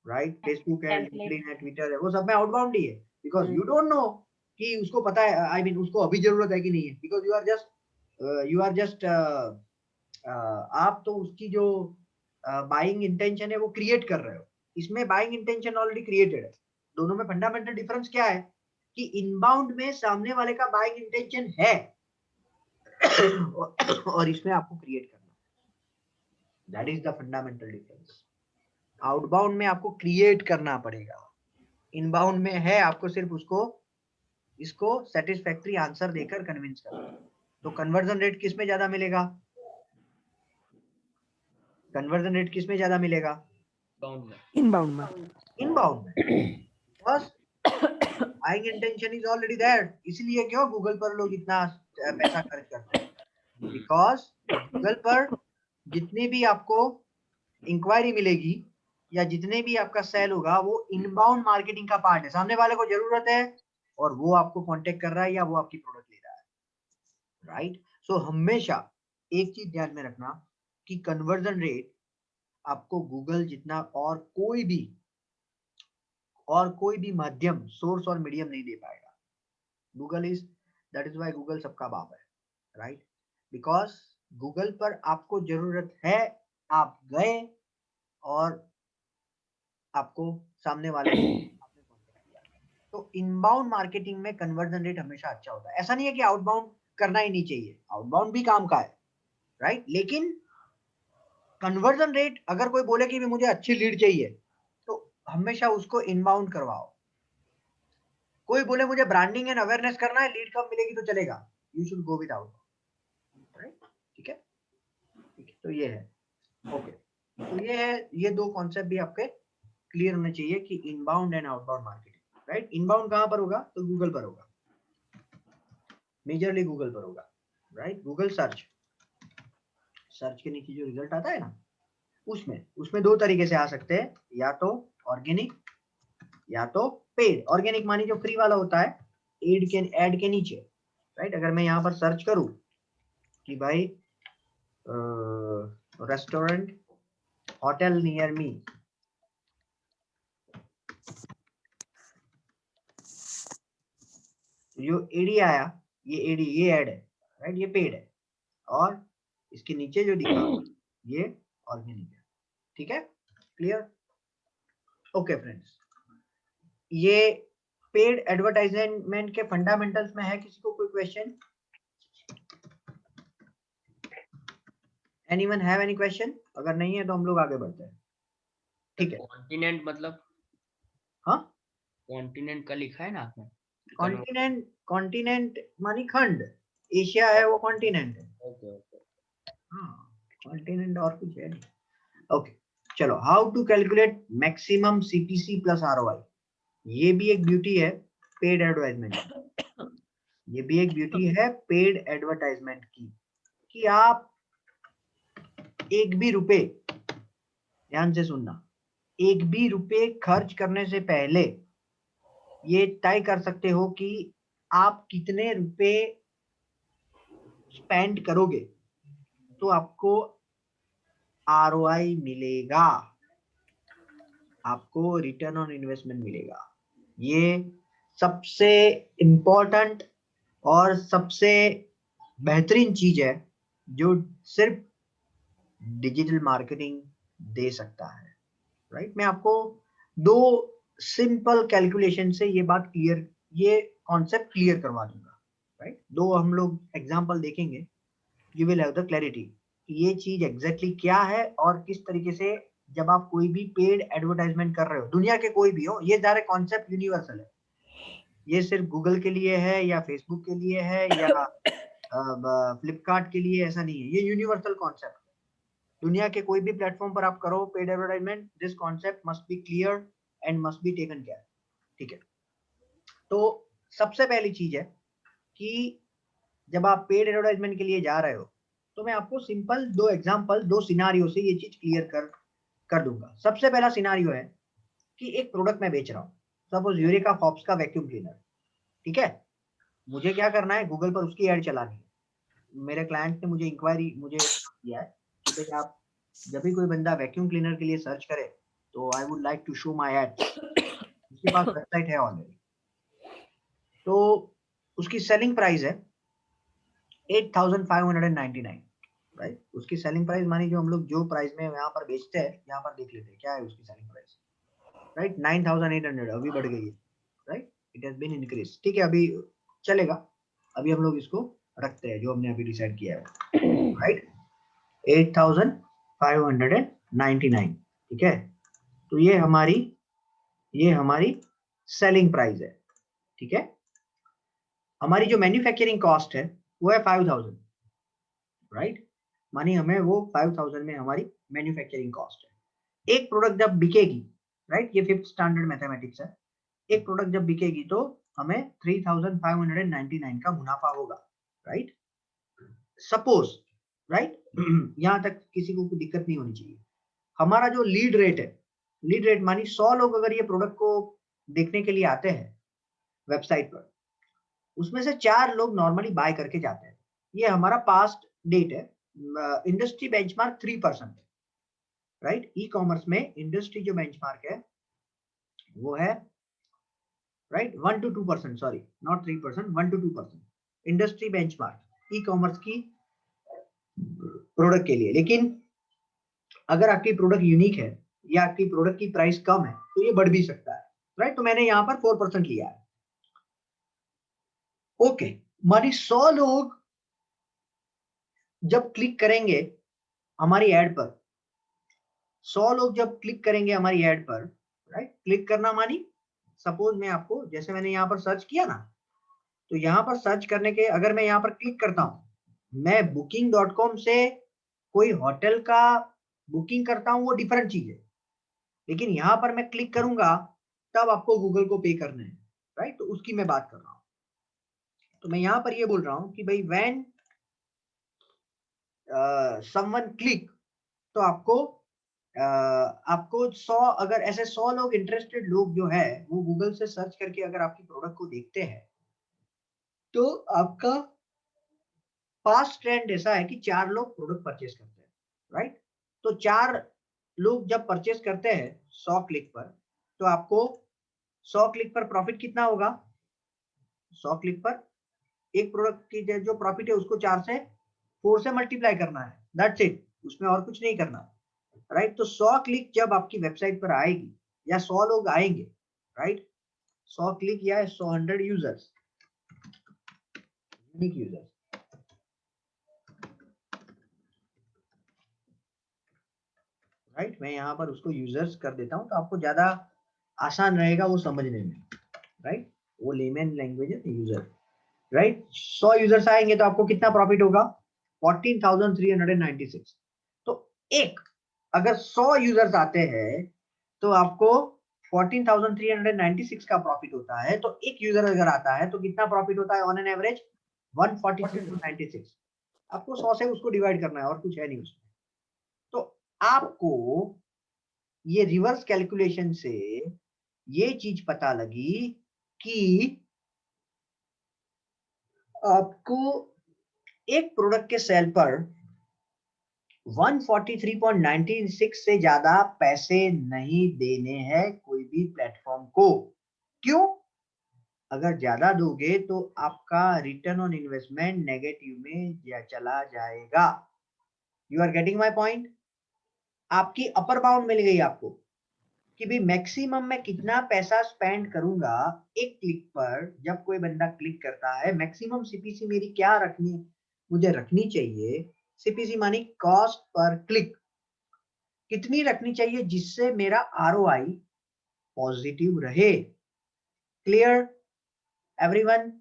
राइट, फेसबुक है, Template. लिंक्डइन है, ट्विटर है, वो सब में आउटबाउंड ही है, बिकॉज यू डोंट नो कि उसको पता है, आई मीन उसको अभी जरूरत है कि नहीं है, बिकॉज यू आर जस्ट आप तो उसकी जो बाइंग इंटेंशन है वो क्रिएट कर रहे हो, इसमें बाइंग इंटेंशन ऑलरेडी क्रिएटेड है। दोनों में फंडामेंटल डिफरेंस क्या है कि इनबाउंड में सामने वाले का बाइंग इंटेंशन है और इसमें आपको क्रिएट करना, that is the fundamental difference. Outbound में आपको क्रिएट करना पड़ेगा, इनबाउंड में है आपको सिर्फ इसको सेटिस्फैक्टरी आंसर देकर कन्विंस करना। तो कन्वर्जन रेट किस में ज्यादा मिलेगा? कन्वर्जन रेट किस में ज्यादा मिलेगा? इनबाउंड में। इनबाउंड में, बस buying intention is already there. इसलिए क्यों गूगल पर लोग इतना पैसा खर्च करते हैं, बिकॉज गूगल पर जितनी भी आपको इंक्वायरी मिलेगी या जितने भी आपका सेल होगा वो इनबाउंड मार्केटिंग का पार्ट है। सामने वाले को जरूरत है और वो आपको कांटेक्ट कर रहा है या वो आपकी प्रोडक्ट ले रहा है, राइट। सो हमेशा एक चीज ध्यान में रखना कि कन्वर्जन रेट आपको गूगल जितना और कोई भी माध्यम, सोर्स और मीडियम नहीं दे पाएगा। Google is, that is why Google सबका बाप है, राइट, बिकॉज गूगल पर आपको जरूरत है, आप गए और आपको सामने वाले को आपने कांटेक्ट किया। तो इनबाउंड मार्केटिंग में कन्वर्जन रेट हमेशा अच्छा होता है। ऐसा नहीं है कि आउटबाउंड करना ही नहीं चाहिए, आउटबाउंड भी काम का है, राइट, लेकिन कन्वर्जन रेट, अगर कोई बोले कि मुझे अच्छी लीड चाहिए तो हमेशा उसको इनबाउंड करवाओ। कोई बोले मुझे ब्रांडिंग एंड अवेयरनेस करना है, लीड कम मिलेगी तो चलेगा, you should go with outbound, right, ठीक है, ठीक है। तो ये है, ओके, तो ये है, ये दो कॉन्सेप्ट भी आपके क्लियर होने चाहिए कि inbound and outbound marketing, right. Inbound कहां पर होगा? तो गूगल पर होगा, मेजरली गूगल पर होगा, राइट। गूगल सर्च के नीचे जो रिजल्ट आता है ना, उसमें दो तरीके से आ सकते हैं, या तो ऑर्गेनिक या तो पेड। ऑर्गेनिक मानी जो फ्री वाला होता है, ऐड के नीचे, राइट। अगर मैं यहाँ पर सर्च करूं कि भाई रेस्टोरेंट होटल नियर मी, जो एडी आया, ये ऐड है, राइट, ये पेड है, और इसके नीचे जो दिखा ये ऑर्गेनिक है, ठीक है, क्लियर, ओके फ्रेंड्स। ये पेड एडवर्टाइजमेंट के फंडामेंटल्स में है, किसी को कोई question? Anyone have any question? अगर नहीं है तो हम लोग आगे बढ़ते हैं, ठीक है। कॉन्टिनेंट मतलब? हाँ, कॉन्टिनेंट का लिखा है ना आपने? कॉन्टिनेंट मानी खंड, एशिया है वो कॉन्टिनेंट है, ओके ओके, हाँ, कॉन्टिनेंट और कुछ है नहीं, ओके। चलो, how to calculate maximum CPC plus ROI, ये भी एक ब्यूटी है पेड एडवर्टाइजमेंट, ये भी एक ब्यूटी है पेड एडवर्टाइजमेंट की, कि आप एक भी रुपए, ध्यान से सुनना, एक भी रुपए खर्च करने से पहले ये तय कर सकते हो कि आप कितने रुपए स्पेंड करोगे तो आपको आरओआई मिलेगा, आपको रिटर्न ऑन इन्वेस्टमेंट मिलेगा। ये सबसे इंपॉर्टेंट और सबसे बेहतरीन चीज है जो सिर्फ डिजिटल मार्केटिंग दे सकता है, राइट। मैं आपको दो सिंपल कैलकुलेशन से ये बात क्लियर, ये कॉन्सेप्ट क्लियर करवा दूंगा, राइट। दो हम लोग एग्जांपल देखेंगे, you will have the clarity कि ये चीज एग्जैक्टली क्या है और किस तरीके से जब आप कोई भी पेड एडवर्टाइजमेंट कर रहे हो, दुनिया के कोई भी हो, ये सारे कॉन्सेप्ट यूनिवर्सल है, ये सिर्फ गूगल के लिए है या फेसबुक के लिए है या फ्लिपकार्ट के लिए, ऐसा नहीं है, ये यूनिवर्सल कॉन्सेप्ट है। दुनिया के कोई भी प्लेटफॉर्म पर आप करो paid advertisement, this concept must be clear and must be taken care, ठीक है। तो सबसे पहली चीज है कि जब आप पेड एडवर्टाइजमेंट के लिए जा रहे हो, तो मैं आपको सिंपल दो एग्जांपल, दो सिनारियो से ये चीज क्लियर कर दूंगा। सबसे पहला सिनारियो है कि एक प्रोडक्ट मैं बेच रहा हूँ, सपोज यूरेका फॉक्स का वैक्यूम क्लीनर, ठीक है। मुझे क्या करना है, गूगल पर उसकी एड चलानी है। मेरे क्लाइंट ने मुझे इंक्वायरी किया है कि भाई आप जब भी कोई बंदा वैक्यूम क्लीनर के लिए सर्च करे तो I would like to show my ad. उसके पास वेबसाइट है ऑलरेडी, तो उसकी सेलिंग प्राइस है 8599, राइट। उसकी सेलिंग प्राइस मानी जो हम लोग जो प्राइस में यहाँ पर बेचते हैं, यहाँ पर देख लेते हैं क्या है उसकी सेलिंग प्राइस, राइट। 9800 अभी बढ़ गई है, right, it has been increase, ठीक है। अभी चलेगा, अभी हम लोग इसको रखते हैं जो हमने अभी डिसाइड किया है, राइट। 8599, ठीक है। तो ये हमारी सेलिंग प्राइस है, ठीक है। हमारी जो मैन्युफैक्चरिंग कॉस्ट है वो है 5000, राइट। मानी हमें वो 5000 में हमारी मैन्युफैक्चरिंग कॉस्ट है। एक प्रोडक्ट जब बिकेगी, राइट, ये 5th स्टैंडर्ड मैथमेटिक्स है, एक प्रोडक्ट जब बिकेगी तो हमें 3599 का मुनाफा होगा, राइट। सपोज, राइट, यहां तक किसी को कोई दिक्कत नहीं होनी चाहिए। हमारा जो लीड रेट है, लीड रेट मानी 100 लोग अगर ये प्रोडक्ट को देखने के लिए आते हैं वेबसाइट पर, उसमें से 4 लोग नॉर्मली बाय करके जाते हैं। ये हमारा पास्ट डेट है। इंडस्ट्री बेंचमार्क 3% है, राइट। ई कॉमर्स में इंडस्ट्री जो बेंचमार्क है वो है, right, 1 to 2%, sorry not 3%, 1 to 2% industry benchmark e commerce की प्रोडक्ट के लिए। लेकिन अगर आपकी प्रोडक्ट यूनिक है या आपकी प्रोडक्ट की प्राइस कम है तो ये बढ़ भी सकता है, राइट। तो मैंने यहाँ पर 4% लिया है, ओके। मानी 100 लोग जब क्लिक करेंगे हमारी एड पर, 100 लोग जब क्लिक करेंगे हमारी एड पर, राइट, क्लिक करना मानी सपोज मैं आपको, जैसे मैंने यहाँ पर सर्च किया ना, तो यहाँ पर सर्च करने के अगर मैं यहाँ पर क्लिक करता हूँ, मैं booking.com से कोई होटल का बुकिंग करता हूँ वो डिफरेंट चीज है, लेकिन यहाँ पर मैं क्लिक करूंगा तब आपको गूगल को पे करना है, राइट। तो उसकी मैं बात कर रहा हूँ। तो मैं यहाँ पर ये बोल रहा हूँ कि भाई व्हेन समवन क्लिक, तो आपको 100, अगर ऐसे 100 लोग इंटरेस्टेड लोग जो है वो गूगल से सर्च करके अगर आपकी प्रोडक्ट को देखते हैं, तो आपका पास्ट ट्रेंड ऐसा है कि 4 लोग प्रोडक्ट परचेस करते हैं, राइट। तो 4 लोग जब परचेस करते हैं 100 क्लिक पर, तो आपको 100 क्लिक पर प्रॉफिट कितना होगा, 100 क्लिक पर एक प्रोडक्ट की जो प्रॉफिट है उसको 4 से मल्टीप्लाई करना है, दैट्स इट, उसमें और कुछ नहीं करना, राइट। तो 100 क्लिक जब आपकी वेबसाइट पर आएगी या 100 लोग आएंगे, राइट, 100 क्लिक या 100 यूजर्स, यूनिक यूजर्स, राइट। मैं यहाँ पर उसको यूजर्स कर देता हूँ तो आपको ज्यादा आसान रहेगा वो समझने में, राइट। वो लेमैन लैंग्वेज है, यूजर, राइट। 100 यूजर्स आएंगे तो आपको कितना प्रॉफिट होगा, 14,396। तो एक अगर 100 यूजर्स आते हैं तो आपको 14,396 का प्रॉफिट होता है। तो एक यूजर अगर आता है तो कितना प्रॉफिट होता है ऑन एन एवरेज, 143.96। आपको 100 से उसको डिवाइड करना है और कुछ है नहीं उसमें। तो आपको ये रिवर्स कैलकुलेशन से ये चीज पता लगी कि आपको एक प्रोडक्ट के सेल पर 143.96 से ज्यादा पैसे नहीं देने हैं कोई भी प्लेटफॉर्म को। क्यों? अगर ज्यादा दोगे तो आपका रिटर्न ऑन इन्वेस्टमेंट नेगेटिव में चला जाएगा। You are getting my point? आपकी अपर बाउंड मिल गई आपको कि भाई मैक्सिमम मैं कितना पैसा स्पेंड करूंगा एक क्लिक पर। जब कोई बंदा क्लिक करता है मैक्सिमम सीपीसी मेरी क्या मुझे रखनी चाहिए, सीपीसी मानी कॉस्ट पर क्लिक, कितनी रखनी चाहिए जिससे मेरा आरओआई पॉजिटिव रहे। Clear everyone,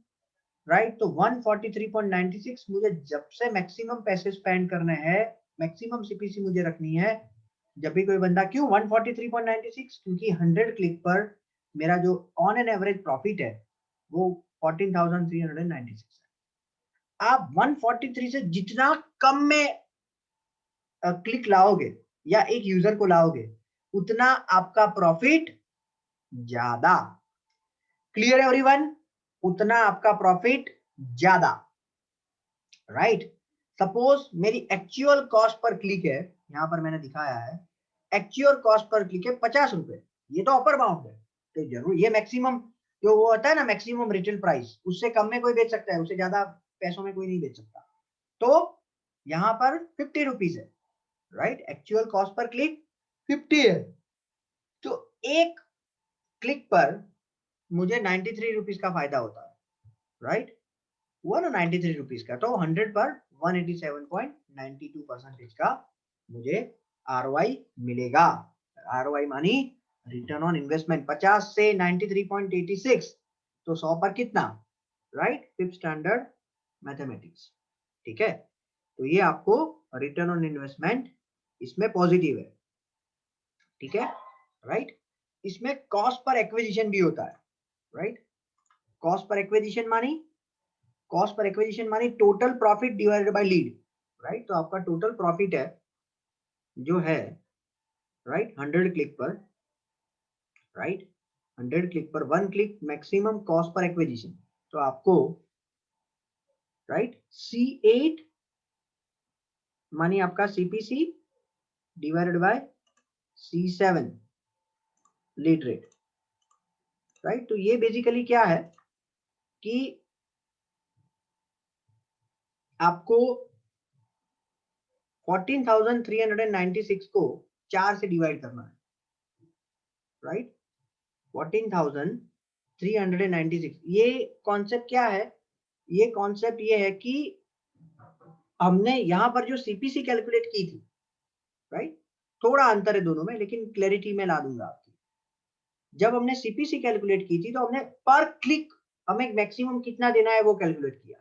right. तो 143.96 मुझे जब से मैक्सिमम पैसे स्पेंड करने हैं, मैक्सिमम सीपीसी मुझे रखनी है जब भी कोई बंदा, क्यों 143.96? क्योंकि 100 क्लिक पर मेरा जो ऑन एन एवरेज प्रॉफिट है वो 14,396 है। आप 143 से जितना कम में क्लिक लाओगे या एक यूजर को लाओगे उतना आपका प्रॉफिट ज्यादा। Clear everyone? उतना आपका प्रॉफिट ज्यादा, राइट? सपोज मेरी एक्चुअल कॉस्ट पर क्लिक है, यहां पर मैंने दिखाया है एक्चुअल कॉस्ट पर क्लिक है 50 रुपए, ये तो अपर बाउंड है, तो जरूर ये मैक्सिमम जो वो होता है ना मैक्सिमम रिटेल प्राइस, उससे कम में कोई बेच सकता है, उससे ज्यादा पैसों में कोई नहीं बेच सकता। तो यहाँ पर 50 रुपीज है, right? Actual cost per click 50 है, तो एक क्लिक पर मुझे 93 रुपीज का फायदा होता है, राइट? हुआ ना 93 रुपीज का, तो 100 पर 187.92% का मुझे ROI मिलेगा। ROI मानी रिटर्न ऑन इन्वेस्टमेंट। 50 से 93.86 तो 100 पर कितना, राइट? फिफ्थ स्टैंडर्ड मैथमेटिक्स, ठीक है? तो ये आपको रिटर्न ऑन इन्वेस्टमेंट इसमें पॉजिटिव है, ठीक है, राइट? इसमें कॉस्ट पर एक्विजिशन भी होता है, राइट? कॉस्ट पर एक्विजिशन मानी total profit divided by lead, right? तो आपका टोटल प्रॉफिट है जो है, राइट, 100 क्लिक पर, राइट, 100 क्लिक पर 1 click maximum cost per acquisition, तो आपको, राइट, C8 मानी आपका CPC divided by C7 lead rate, right? तो ये बेसिकली क्या है कि आपको 14,396 को 4 से डिवाइड करना है, राइट? 14,396। ये कॉन्सेप्ट क्या है? ये कॉन्सेप्ट ये है कि हमने यहां पर जो CPC कैलकुलेट की थी, राइट, थोड़ा अंतर है दोनों में, लेकिन क्लैरिटी में ला दूंगा आपकी। जब हमने CPC कैलकुलेट की थी तो हमने पर क्लिक हमें मैक्सिमम कितना देना है वो कैलकुलेट किया,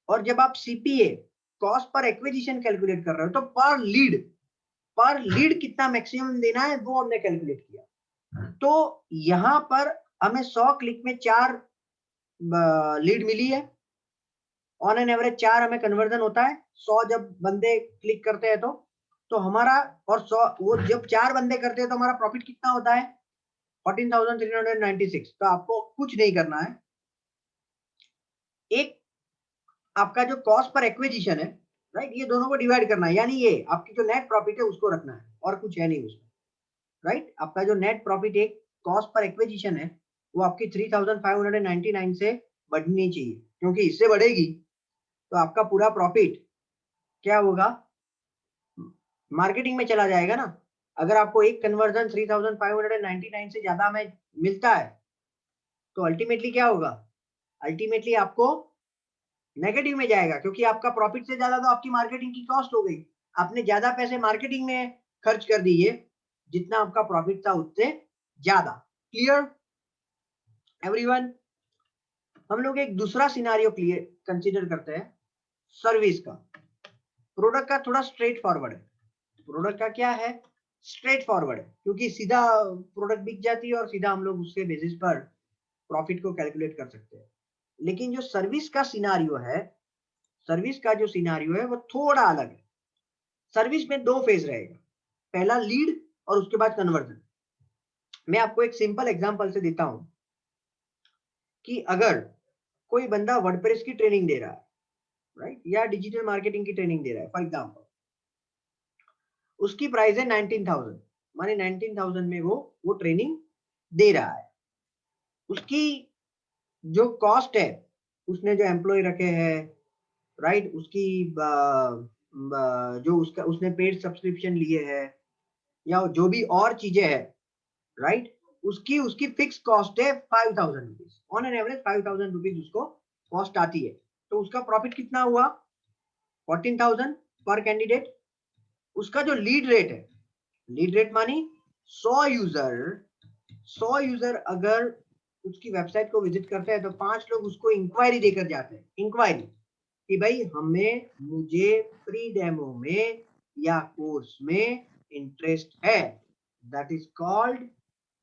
और जब आप CPA cost per acquisition calculate कर रहे हो तो पर लीड कितना मैक्सिमम देना है वो हमने कैलकुलेट किया। तो यहां पर हमें 100 क्लिक में 4 लीड मिली है, ऑन एन एवरेज 4 हमें कन्वर्जन होता है 100 जब बंदे क्लिक करते हैं तो हमारा, और 100 वो जब 4 बंदे करते हैं तो हमारा प्रॉफिट कितना होता है 14,396। तो आपको कुछ नहीं करना है, एक आपका जो कॉस्ट पर एक्विजिशन है, राइट, ये दोनों को डिवाइड करना है, यानी ये आपकी जो नेट प्रॉफिट है उसको रखना है और कुछ है नहीं उसमें, राइट? आपका जो नेट प्रॉफिट एक कॉस्ट पर एक्विजिशन है वो आपकी 3,599 से बढ़नी चाहिए, क्योंकि इससे बढ़ेगी तो आपका पूरा प्रॉफिट क्या होगा, मार्केटिंग में चला जाएगा ना। अगर आपको एक कन्वर्जन 3,599 से ज्यादा में मिलता है तो अल्टीमेटली क्या होगा, अल्टीमेटली आपको नेगेटिव में जाएगा, क्योंकि आपका प्रॉफिट से ज्यादा तो आपकी मार्केटिंग की कॉस्ट हो गई। आपने ज्यादा पैसे मार्केटिंग में खर्च कर दिए, जितना आपका प्रॉफिट था उससे ज्यादा। Clear everyone? हम लोग एक दूसरा सिनारियो क्लियर कंसीडर करते हैं, सर्विस का। प्रोडक्ट का थोड़ा स्ट्रेट फॉरवर्ड है, प्रोडक्ट का क्या है, स्ट्रेट फॉरवर्ड है, क्योंकि सीधा प्रोडक्ट बिक जाती है और सीधा हम लोग उसके बेसिस पर प्रॉफिट को कैलकुलेट कर सकते हैं। लेकिन जो सर्विस का सिनारियो है, सर्विस का जो सिनारियो है वो थोड़ा अलग है। सर्विस में 2 फेज रहेगा, पहला लीड और उसके बाद कन्वर्जन। मैं आपको एक सिंपल एग्जांपल से देता हूं कि अगर कोई बंदा वर्डप्रेस की ट्रेनिंग दे रहा है, राइट, या डिजिटल मार्केटिंग की ट्रेनिंग दे रहा है, फॉर एग्जांपल उसकी प्राइस है 19,000, माने 19,000 में वो ट्रेनिंग दे रहा है। उसकी जो कॉस्ट है, उसने जो एम्प्लॉय रखे हैं, राइट, उसकी जो उसका उसने पेड सब्सक्रिप्शन लिए हैं या जो भी और चीजें हैं, राइट, उसकी फिक्स कॉस्ट है 5,000 rupees, on an average 5,000 rupees उसको कॉस्ट आती है। तो उसका प्रॉफिट कितना हुआ 14,000 पर कैंडिडेट। उसका जो लीड रेट है, लीड रेट मानी 100 यूजर अगर उसकी वेबसाइट को विजिट करते हैं तो 5 लोग उसको इंक्वायरी देकर जाते हैं, इंक्वायरी कि भाई मुझे फ्री डेमो में या कोर्स में इंटरेस्ट है, that is called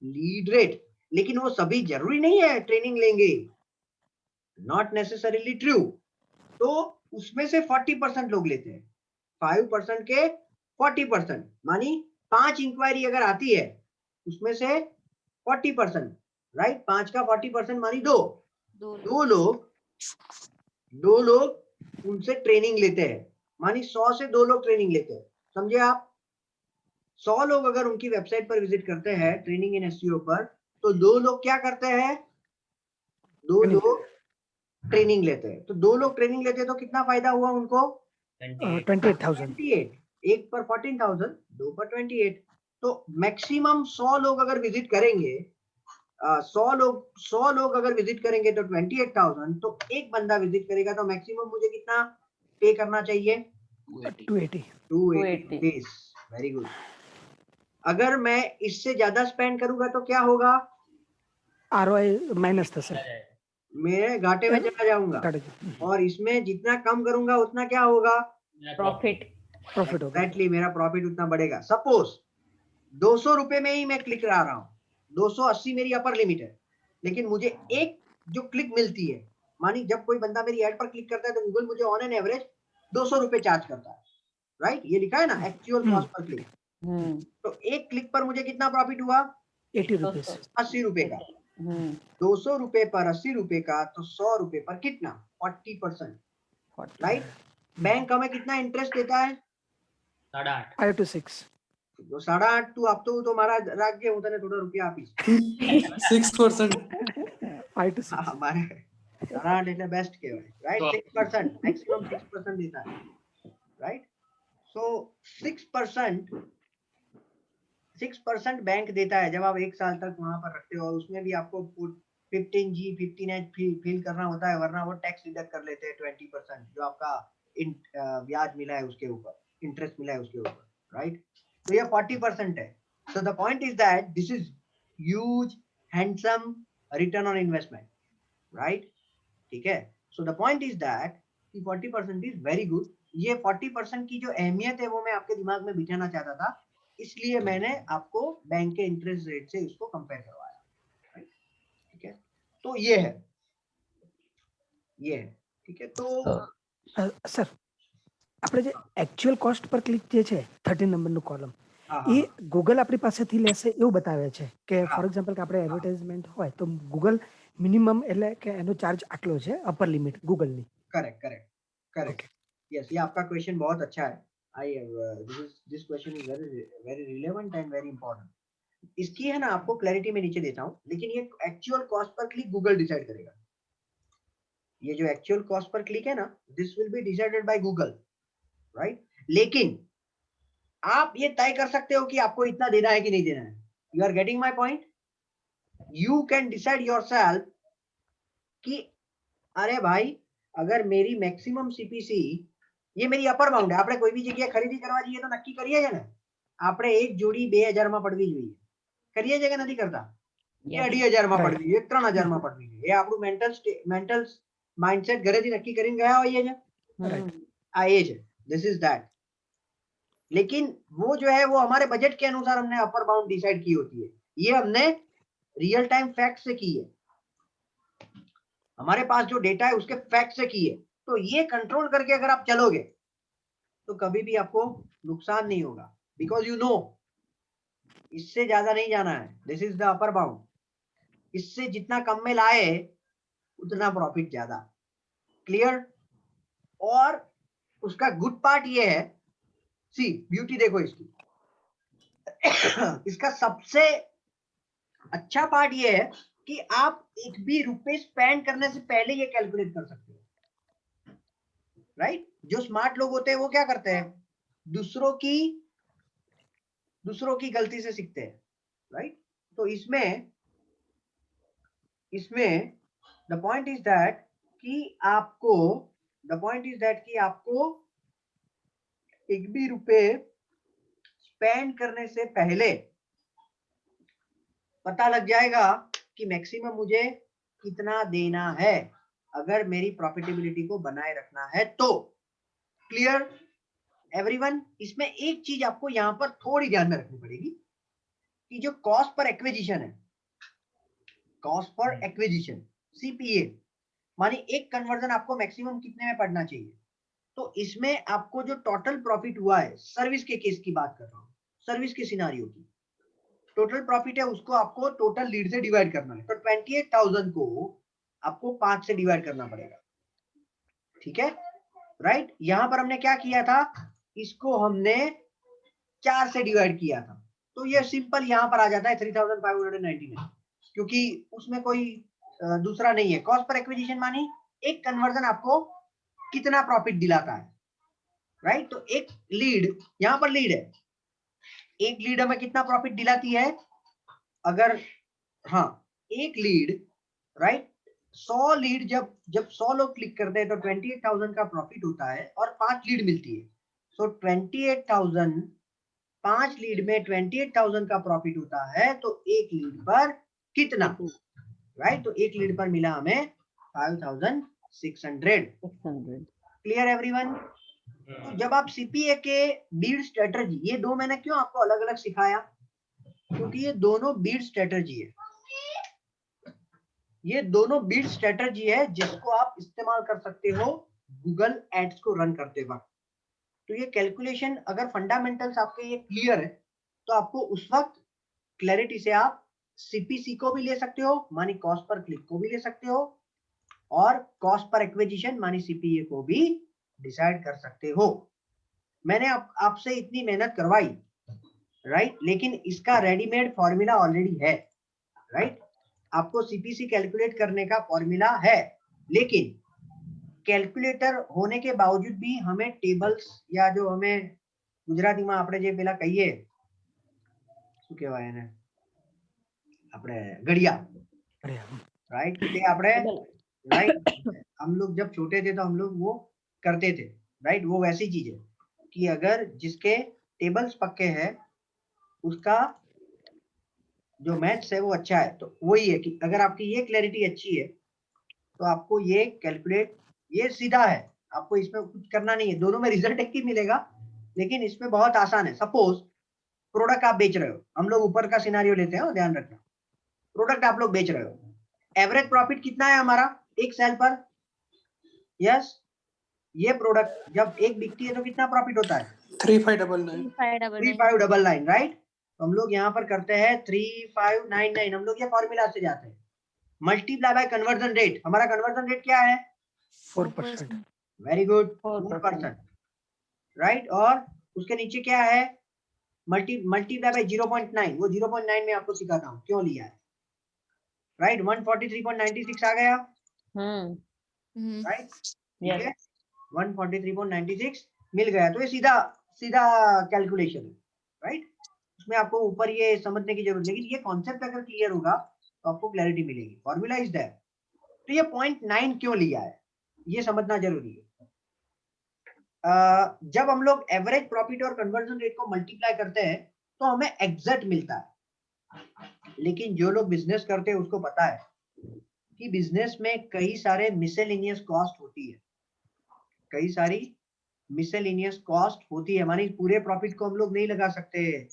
lead rate. लेकिन वो सभी जरूरी नहीं है ट्रेनिंग लेंगे, नॉट नेसेसरीली ट्रू। तो उसमें से 40% लोग लेते हैं, 5% के 40%, मानी 5 इंक्वायरी अगर आती है उसमें से 40%, राइट, 5 का 40% मानी 2 लोग उनसे ट्रेनिंग लेते हैं, मानी 100 से 2 लोग ट्रेनिंग लेते हैं, समझे आप। 100 लोग अगर उनकी वेबसाइट पर विजिट करते हैं ट्रेनिंग इन एसईओ पर, तो 2 लोग क्या करते हैं, 2 लोग ट्रेनिंग लेते हैं। तो 2 लोग ट्रेनिंग लेते हैं तो कितना फायदा हुआ उनको, 28,000 28, एक पर 14,000, 2 पर 28। तो मैक्सिमम 100 लोग अगर विजिट करेंगे, 100 लोग अगर विजिट करेंगे तो 28,000, तो एक बंदा विजिट करेगा तो मैक्सिमम मुझे कितना पे करना चाहिए, 280 280 रुपीस। Very good. अगर मैं इससे ज्यादा स्पेंड करूंगा तो क्या होगा, ROI माइनस थશે मैं घाटे में चला जाऊंगा, और इसमें जितना कम करूंगा उतना क्या होगा, प्रॉफिट होगा एग्जैक्टली मेरा प्रॉफिट उतना बढ़ेगा। सपोज 200 रुपए में ही मैं क्लिक करा रहा हूँ, 280 मेरी अपर लिमिट है, लेकिन मुझे एक जो क्लिक मिलती है, मानी जब कोई बंदा मेरी एड पर क्लिक करता है तो गूगल मुझे ऑन एन एवरेज 200 रुपए चार्ज करता है, राइट, ये लिखा है ना एक्चुअल कॉस्ट पर क्लिक। तो एक क्लिक पर मुझे कितना प्रॉफिट हुआ, 80 रुपीस 80 रुपए का। 200 रुपए पर 80 रुपए का, तो 100 रुपए पर कितना, 40%, राइट। बैंक हमें कितना इंटरेस्ट देता है, 8.5 5 to 6 तो 8.5 तू आप तो मारा राज्य होता है थोड़ा रुपया आप 6%. 5 to 6 हमारे 8.5 એટલે बेस्ट કહેવાય, राइट, 6%, मैक्सिमम 6% देता है, राइट। सो 6% बैंक देता है जब आप 1 साल तक वहां पर रखते हो, और उसमें भी आपको 15G 15H फिल करना होता है, वरना वो टैक्स डिडक्ट कर लेते हैं 20% जो आपका ब्याज मिला है उसके ऊपर, इंटरेस्ट मिला है उसके ऊपर, राइट। तो ये 40% है। So the point is that this is huge handsome return on investment, right, ठीक है। So the point is that 40% is very good. ये 40% की जो अहमियत है वो मैं आपके दिमाग में बिठाना चाहता था, इसलिए मैंने आपको बैंक के इंटरेस्ट रेट से इसको कंपेयर करवाया, राइट, ठीक है। तो ये है, ठीक है। तो સર આપણે જે एक्चुअल कॉस्ट पर क्लिक જે છે 13 નંબરનું કોલમ એ ગૂગલ આપણી પાસેથી લેશે એવું બતાવે છે કે ફોર એક્ઝામ્પલ કે આપણે એડવર્ટાઇઝમેન્ટ હોય તો ગૂગલ મિનિમમ એટલે કે એનો ચાર્જ આટલો છે અપર લિમિટ ગૂગલની। करेक्ट यस, ये आपका क्वेश्चन बहुत अच्छा है। This question is very relevant and very important. इसकी है ना आपको क्लैरिटी में नीचे देता हूं, लेकिन ये actual cost per click Google decide करेगा। ये जो एक्चुअल कॉस्ट पर क्लिक है ना, this will be decided by Google, right. लेकिन आप ये तय कर सकते हो कि आपको इतना देना है कि नहीं देना है। You are getting my point. You can decide yourself कि अरे भाई अगर मेरी मैक्सिमम सीपीसी, ये मेरी अपर बाउंड है, આપણે કોઈ બી જગ્યાએ ખરીદી કરવા જઈએ તો નક્કી કરીએ છે ને, આપણે એક જોડી 2000 માં પડવી જોઈએ, કરીએ છે કે નથી કરતા, એ 2500 માં પડવી જોઈએ, 3000 માં પડવી જોઈએ, એ આપણું મેન્ટલ માઇન્ડસેટ ઘરેથી નક્કી કરીને ગયા હોઈએ છે, આ એ છે, दिस इज दैट। लेकिन वो जो है वो हमारे बजट के अनुसार हमने अपर बाउंड डिसाइड की होती है, ये हमने रियल टाइम फैक्ट से की है, हमारे पास जो डेटा है उसके फैक्ट से की है। तो ये कंट्रोल करके अगर आप चलोगे तो कभी भी आपको नुकसान नहीं होगा, बिकॉज यू नो इससे ज्यादा नहीं जाना है, this is the upper bound. इससे जितना कम में लाए उतना प्रॉफिट ज्यादा, क्लियर। और उसका गुड पार्ट ये है, सी ब्यूटी देखो इसकी इसका सबसे अच्छा पार्ट ये है कि आप एक भी रुपए स्पेंड करने से पहले ये कैलकुलेट कर सकते हो, राइट। जो स्मार्ट लोग होते हैं वो क्या करते हैं, दूसरों की गलती से सीखते हैं, राइट। तो इसमें द पॉइंट इज दैट कि आपको एक भी रुपए स्पेंड करने से पहले पता लग जाएगा कि मैक्सिमम मुझे कितना देना है अगर मेरी प्रॉफिटेबिलिटी को बनाए रखना है तो। Clear everyone. इसमें एक चीज आपको यहां पर थोड़ी ध्यान में रखनी पड़ेगी कि जो कॉस्ट पर एक्विजिशन है, कॉस्ट पर एक्विजिशन CPA, मानी एक कन्वर्जन आपको मैक्सिमम कितने में पड़ना चाहिए? तो इसमें आपको जो टोटल प्रॉफिट हुआ है, सर्विस के केस की बात कर रहा हूँ, सर्विस के सिनारियो की टोटल प्रॉफिट है, उसको आपको टोटल लीड से डिवाइड करना है। तो 28,000 को आपको 5 से डिवाइड करना पड़ेगा, ठीक है, राइट। यहां पर हमने क्या किया था, इसको हमने 4 से डिवाइड किया था, तो ये सिंपल यहां पर आ जाता है 3,599, क्योंकि उसमें कोई दूसरा नहीं है। कॉस्ट पर एक्विजिशन मानी एक कन्वर्जन आपको कितना प्रॉफिट दिलाता है, राइट। तो एक लीड, यहां पर लीड है, एक लीड हमें कितना प्रॉफिट दिलाती है? अगर हाँ, एक लीड, राइट, 100 लीड, जब 100 लोग क्लिक करते हैं तो 28,000 का प्रॉफिट होता है और 5 लीड मिलती है। सो 28,000, 5 लीड में 28,000 का प्रॉफिट होता है, तो एक लीड पर कितना, राइट। तो एक लीड पर मिला हमें 5,600। Clear everyone? तो जब आप सीपीए के बीड स्ट्रेटजी, ये दो मैंने क्यों आपको अलग अलग सिखाया, क्योंकि ये दोनों बीड स्ट्रेटजी है, ये दोनों बीड स्ट्रेटजी है जिसको आप इस्तेमाल कर सकते हो गूगल एड्स को रन करते वक्त। तो ये कैलकुलेशन अगर फंडामेंटल्स आपके ये क्लियर है तो आपको उस वक्त क्लैरिटी से आप सीपीसी को भी ले सकते हो, मानी कॉस्ट पर क्लिक को भी ले सकते हो, और कॉस्ट पर एक्विजिशन मानी सीपीए को भी डिसाइड कर सकते हो। मैंने आपसे इतनी मेहनत करवाई, राइट, लेकिन इसका रेडीमेड फॉर्मूला ऑलरेडी है, राइट। आपको सीपीसी कैलकुलेट करने का फॉर्मूला है, लेकिन कैलकुलेटर होने के बावजूद भी हमें टेबल्स, या जो हमें गुजरातीમાં આપણે જે પેલા કહીએ શું કહેવાય એને, આપણે ઘડિયા, राइट, તે આપણે, राइट, हम लोग जब छोटे थे तो हम लोग वो करते थे, राइट। वो वैसी चीज है कि अगर जिसके टेबल्स पक्के हैं उसका जो मैथ्स है वो अच्छा है, तो वही है कि अगर आपकी ये क्लैरिटी अच्छी है तो आपको ये कैलकुलेट, ये सीधा है, आपको इसमें कुछ करना नहीं है, दोनों में रिजल्ट एक ही मिलेगा, लेकिन इसमें बहुत आसान है। सपोज प्रोडक्ट आप बेच रहे हो, हम लोग ऊपर का सिनारियो लेते हैं, ध्यान रखना, प्रोडक्ट आप लोग बेच रहे हो, एवरेज प्रॉफिट कितना है हमारा एक सेल पर? यस, ये प्रोडक्ट जब एक बिकती है तो कितना प्रॉफिट होता है? 3599, राइट। तो हम लोग यहाँ पर करते हैं 3599, हम लोग ये फॉर्मूला से जाते हैं, मल्टीप्लाई बाय कन्वर्जन रेट। हमारा कन्वर्जन रेट क्या है? 4%। Very good, 4%, right. और उसके नीचे क्या है? मल्टीप्लाई बाय 0.9, वो 0.9 में आपको सिखाता हूँ क्यों लिया है, राइट। 143.96 आ गया, राइट, ठीक है, 143.96 मिल गया। तो ये सीधा सीधा कैलकुलेशन है, राइट। उसमें आपको ऊपर ये समझने की जरूरत, लेकिन ये कॉन्सेप्ट अगर क्लियर होगा तो आपको क्लैरिटी मिलेगी। Formula is that. तो ये 0.9 क्यों लिया है ये समझना जरूरी है। जब हम लोग एवरेज प्रॉफिट और कन्वर्जन रेट को मल्टीप्लाई करते हैं तो हमें एग्जैक्ट मिलता है, लेकिन जो लोग बिजनेस करते हैं उसको पता है कि बिजनेस में कई सारे मिसलेनियस कॉस्ट होती है, कई सारी मिसलेनियस कॉस्ट होती है, मानी पूरे प्रॉफिट को हम लोग नहीं लगा सकते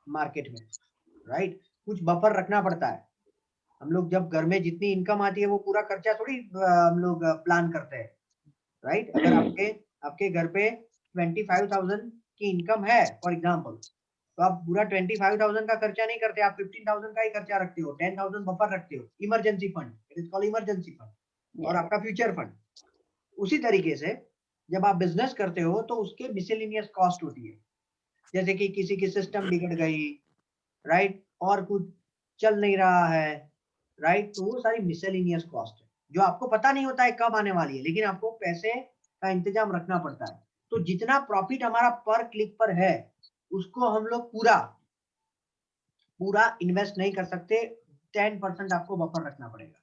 मार्केट में, राइट। कुछ बफर रखना पड़ता है। हम लोग जब घर में जितनी इनकम आती है वो पूरा खर्चा थोड़ी हम लोग प्लान करते हैं, राइट। अगर आपके घर पे 25,000 की इनकम है फॉर एग्जांपल, तो आप पूरा 25,000 का खर्चा नहीं करते, आप 15,000 का ही खर्चा रखते हो, 10,000 बफर रखते हो, emergency fund, it is called emergency fund, और आपका फ्यूचर फंड। उसी तरीके से जब आप बिजनेस करते हो तो उसके मिसलेनियस कॉस्ट होती है, जैसे कि किसी की सिस्टम बिगड़ गई, राइट, और कुछ चल नहीं रहा है, राइट। तो वो सारी मिसलेनियस कॉस्ट है जो आपको पता नहीं होता है कब आने वाली है, लेकिन आपको पैसे का इंतजाम रखना पड़ता है। तो जितना प्रॉफिट हमारा पर क्लिक पर है उसको हम लोग पूरा इन्वेस्ट नहीं कर सकते, 10% आपको बफर रखना पड़ेगा।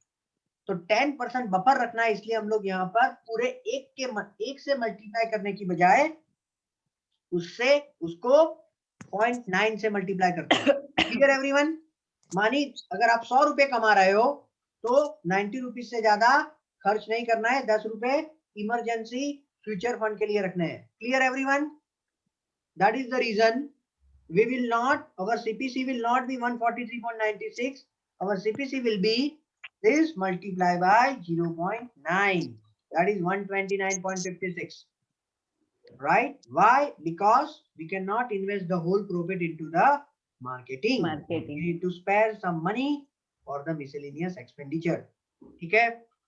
तो 10% बफर रखना है, इसलिए हम लोग यहाँ पर पूरे एक से मल्टीप्लाई करने की बजाय उसको 0.9 से मल्टीप्लाई करते हैं। Clear everyone? मानी अगर आप 100 रुपए कमा रहे हो तो 90 रुपीज से ज्यादा खर्च नहीं करना है, 10 रुपए इमरजेंसी फ्यूचर फंड के लिए रखने हैं। Clear everyone? That is the reason we will not, our CPC will not be 143.96, our CPC will be this multiply by 0.9, that is 129.56, right? Why? Because we cannot invest the whole profit into the marketing. Marketing. We need to spare some money for the miscellaneous expenditure. ठीक है?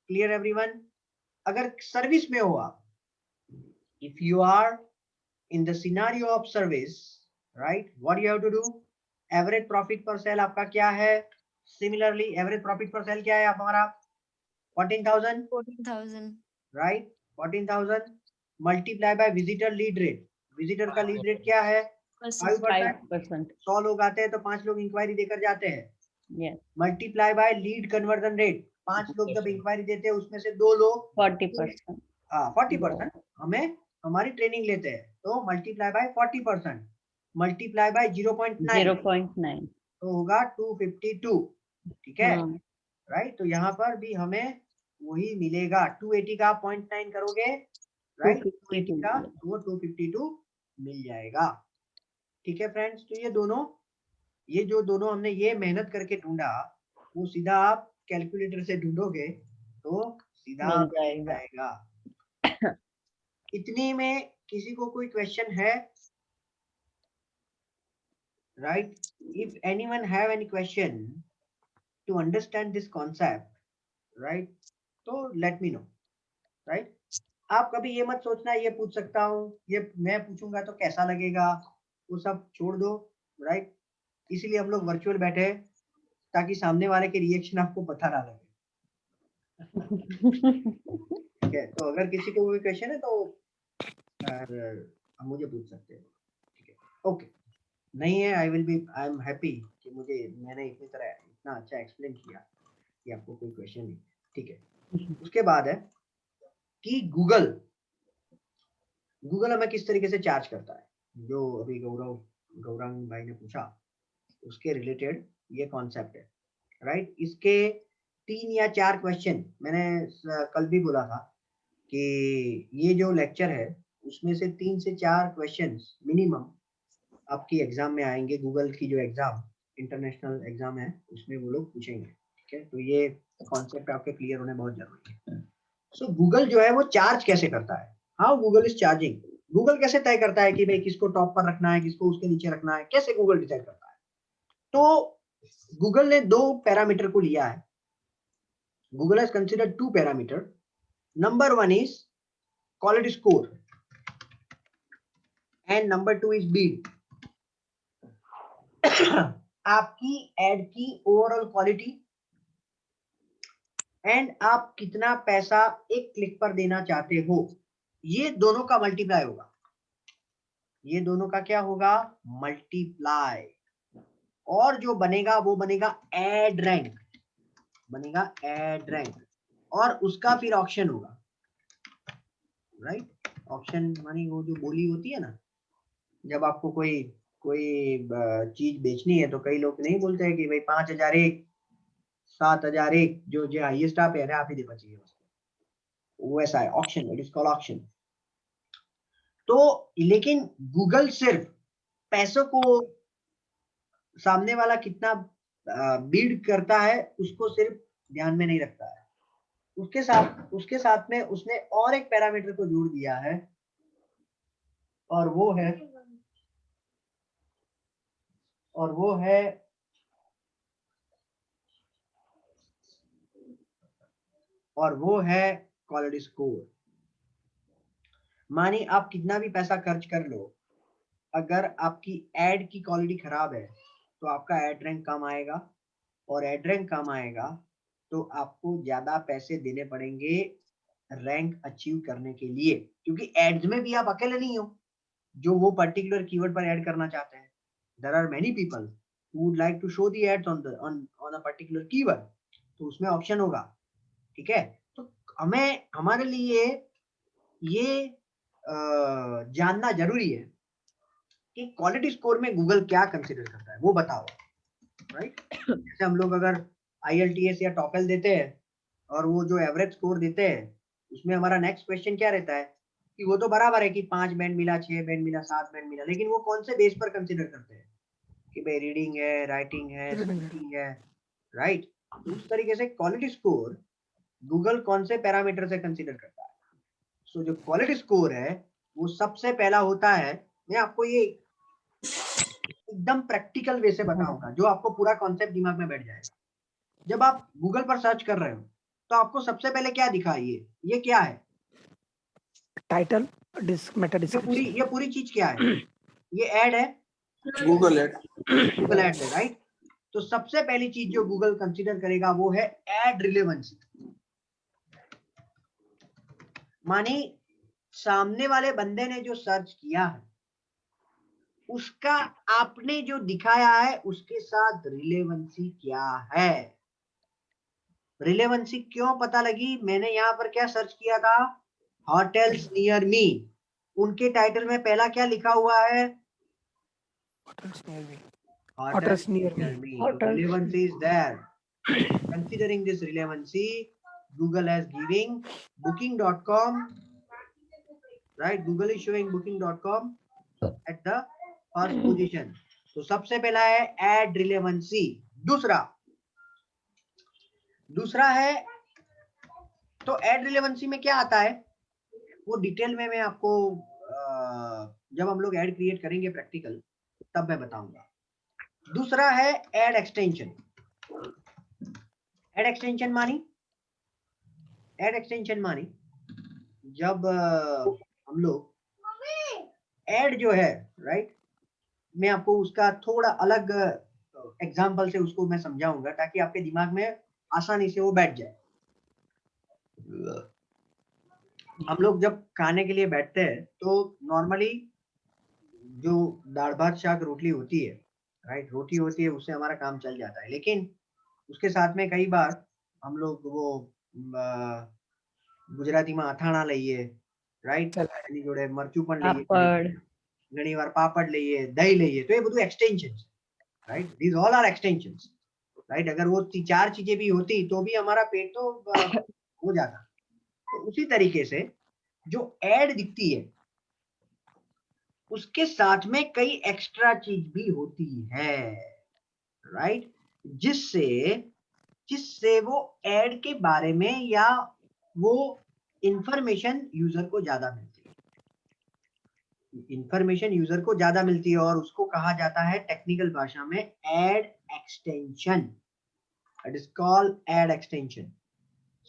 Clear everyone? अगर service में हो आप, if you are in the scenario of service, right, what you have to do? Average profit per sale आपका क्या है? Similarly, average profit per sale क्या है हमारा? 14,000, 14,000. right? 14,000 multiply by visitor lead rate. Visitor का lead rate क्या है? 5%. 5%. 100 लोग आते हैं तो 5 लोग इंक्वायरी देकर जाते हैं. Yes. Multiply by lead conversion rate. 5 लोग जब इंक्वायरी देते हैं उसमें से 2 लोग 40%. हाँ 40% हमें हमारी ट्रेनिंग लेते हैं, तो मल्टीप्लाई बाय 40%, मल्टीप्लाई बाय 0.9 0.9. तो होगा 252. ठीक है, हाँ. राइट? तो यहाँ पर भी हमें वही मिलेगा. 280 का 0.9 करोगे, राइट? 280 का वो 252 मिल जाएगा. ठीक है फ्रेंड्स, तो ये जो दोनों हमने ये मेहनत करके ढूंढा, वो सीधा आप कैलकुलेटर से ढूंढोगे तो सीधा मिल जाएगा. आएगा. इतनी में किसी को कोई क्वेश्चन है? Right? If anyone have any question to understand this concept, right, तो लेट मी नो. राइट? आप कभी ये मत सोचना ये पूछ सकता हूँ, ये मैं पूछूंगा तो कैसा लगेगा, वो सब छोड़ दो. राइट? इसीलिए हम लोग वर्चुअल बैठे ताकि सामने वाले के रिएक्शन आपको पता ना लगे. ठीक है, तो अगर किसी को कोई क्वेश्चन है तो आप मुझे पूछ सकते हैं. ठीक है, ओके. नहीं है, आई एम हैप्पी कि मैंने इतना अच्छा एक्सप्लेन किया कि आपको कोई क्वेश्चन नहीं. ठीक है, उसके बाद है कि गूगल हमें किस तरीके से चार्ज करता है, जो अभी गौरंग भाई ने पूछा उसके रिलेटेड ये कॉन्सेप्ट है. राइट? इसके 3 या 4 क्वेश्चन मैंने कल भी बोला था कि ये जो लेक्चर है उसमें से 3 से 4 क्वेश्चंस मिनिमम आपकी एग्जाम में आएंगे. गूगल की जो एग्जाम इंटरनेशनल एग्जाम है उसमें वो लोग पूछेंगे. ठीक है, तो ये कॉन्सेप्ट आपके क्लियर होने बहुत जरूरी है. सो गूगल जो है वो चार्ज कैसे करता है? How Google is charging? Google कैसे तय करता है कि भाई किसको टॉप पर रखना है, किसको उसके नीचे रखना है? कैसे गूगल डिसाइड करता है? तो गूगल ने 2 पैरामीटर को लिया है. Google has considered 2 parameter. Number 1 is quality score and number 2 is Beed. आपकी एड की ओवरऑल क्वालिटी एंड आप कितना पैसा एक क्लिक पर देना चाहते हो, ये दोनों का मल्टीप्लाई होगा. ये दोनों का क्या होगा? मल्टीप्लाई. और जो बनेगा वो बनेगा एड रैंक, और उसका फिर ऑप्शन होगा. राइट? ऑप्शन मानी वो जो बोली होती है ना, जब आपको कोई चीज बेचनी है तो कई लोग नहीं बोलते हैं कि भाई 5,001, 7,001, जो हाईएस्ट आप है आप ही देना चाहिए उसको. वो ऐसा है option, it is called option. तो लेकिन गूगल सिर्फ पैसों को, सामने वाला कितना बीड करता है उसको सिर्फ ध्यान में नहीं रखता है. उसके साथ में उसने और एक पैरामीटर को जोड़ दिया है, और वो है क्वालिटी स्कोर. मानी आप कितना भी पैसा खर्च कर लो, अगर आपकी एड की क्वालिटी खराब है तो आपका एड रैंक कम आएगा, और एड रैंक कम आएगा तो आपको ज्यादा पैसे देने पड़ेंगे रैंक अचीव करने के लिए, क्योंकि एड्स में भी आप अकेले नहीं हो जो वो पर्टिकुलर कीवर्ड पर ऐड करना चाहते हैं. There are many people who would like to show the ads on a particular keyword, तो उसमें ऑप्शन होगा. ठीक है, तो हमारे लिए ये जानना जरूरी है कि क्वालिटी स्कोर में गूगल क्या कंसीडर करता है, वो बताओ. राइट? जैसे हम लोग अगर IELTS या टॉफल देते हैं और वो जो एवरेज स्कोर देते हैं, उसमें हमारा नेक्स्ट क्वेश्चन क्या रहता है कि वो तो बराबर है कि 5 बैंड मिला, 6 बैंड मिला, 7 बैंड मिला, लेकिन वो कौन से बेस पर कंसीडर करते हैं कि भाई रीडिंग है, राइटिंग है, स्पीकिंग है. राइट? तो उस तरीके से क्वालिटी स्कोर गूगल कौन से पैरामीटर से कंसीडर करता है? सो जो क्वालिटी स्कोर है वो सबसे पहला होता है, मैं आपको ये एकदम प्रैक्टिकल वे से बताऊंगा जो आपको पूरा कॉन्सेप्ट दिमाग में बैठ जाएगा। जब आप गूगल पर सर्च कर रहे हो तो आपको सबसे पहले क्या दिखा, ये क्या है? टाइटल, मेटा डिस्क्रिप्शन, ये पूरी चीज क्या है? ये ऐड है, गूगल एड। गूगल एड है, राइट? तो सबसे पहली चीज जो गूगल कंसीडर करेगा वो है एड रिलेवेंसी। मानी सामने वाले बंदे ने जो सर्च किया है उसका आपने जो दिखाया है उसके साथ रिलेवेंसी क्या है। रिलेवेंसी क्यों पता लगी? मैंने यहाँ पर क्या सर्च किया था? Hotels near me. उनके टाइटल में पहला क्या लिखा हुआ है? Hotels near me, Hotels near near me. me. So relevancy is there. Considering this relevancy, Google is giving booking.com, right? Google is showing booking.com at the first position. तो सबसे पहला है एड रिलेवेंसी। दूसरा है, तो एड रिलेवेंसी में क्या आता है वो डिटेल में मैं आपको जब हम लोग एड क्रिएट करेंगे प्रैक्टिकल तब मैं बताऊंगा। दूसरा है एड एक्सटेंशन। एड एक्सटेंशन मानी जब हम लोग एड जो है, राइट, मैं आपको उसका थोड़ा अलग एग्जांपल से उसको मैं समझाऊंगा ताकि आपके दिमाग में आसानी से वो बैठ जाए। हम लोग जब खाने के लिए बैठते हैं तो नॉर्मली जो दाल भात शाक रोटी होती है, राइट, रोटी होती है, उससे हमारा काम चल जाता है। लेकिन उसके साथ में कई बार हम लोग वो गुजराती में અથાણા લઈએ, રાઈટ, એની જોડે મરચું પણ લઈએ, ઘણી વાર પાપડ લઈએ, દહીં લઈએ, તો એ બધું એક્સટેન્શન છે, right? This all are extensions, right? अगर वो चार चीजें भी होती तो भी हमारा पेट तो हो जाता। तो उसी तरीके से जो ऐड दिखती है उसके साथ में कई एक्स्ट्रा चीज भी होती है, राइट, जिससे वो ऐड के बारे में या वो इंफॉर्मेशन यूजर को ज्यादा मिलती है। इंफॉर्मेशन यूजर को ज्यादा मिलती है और उसको कहा जाता है टेक्निकल भाषा में add extension. It is called add extension.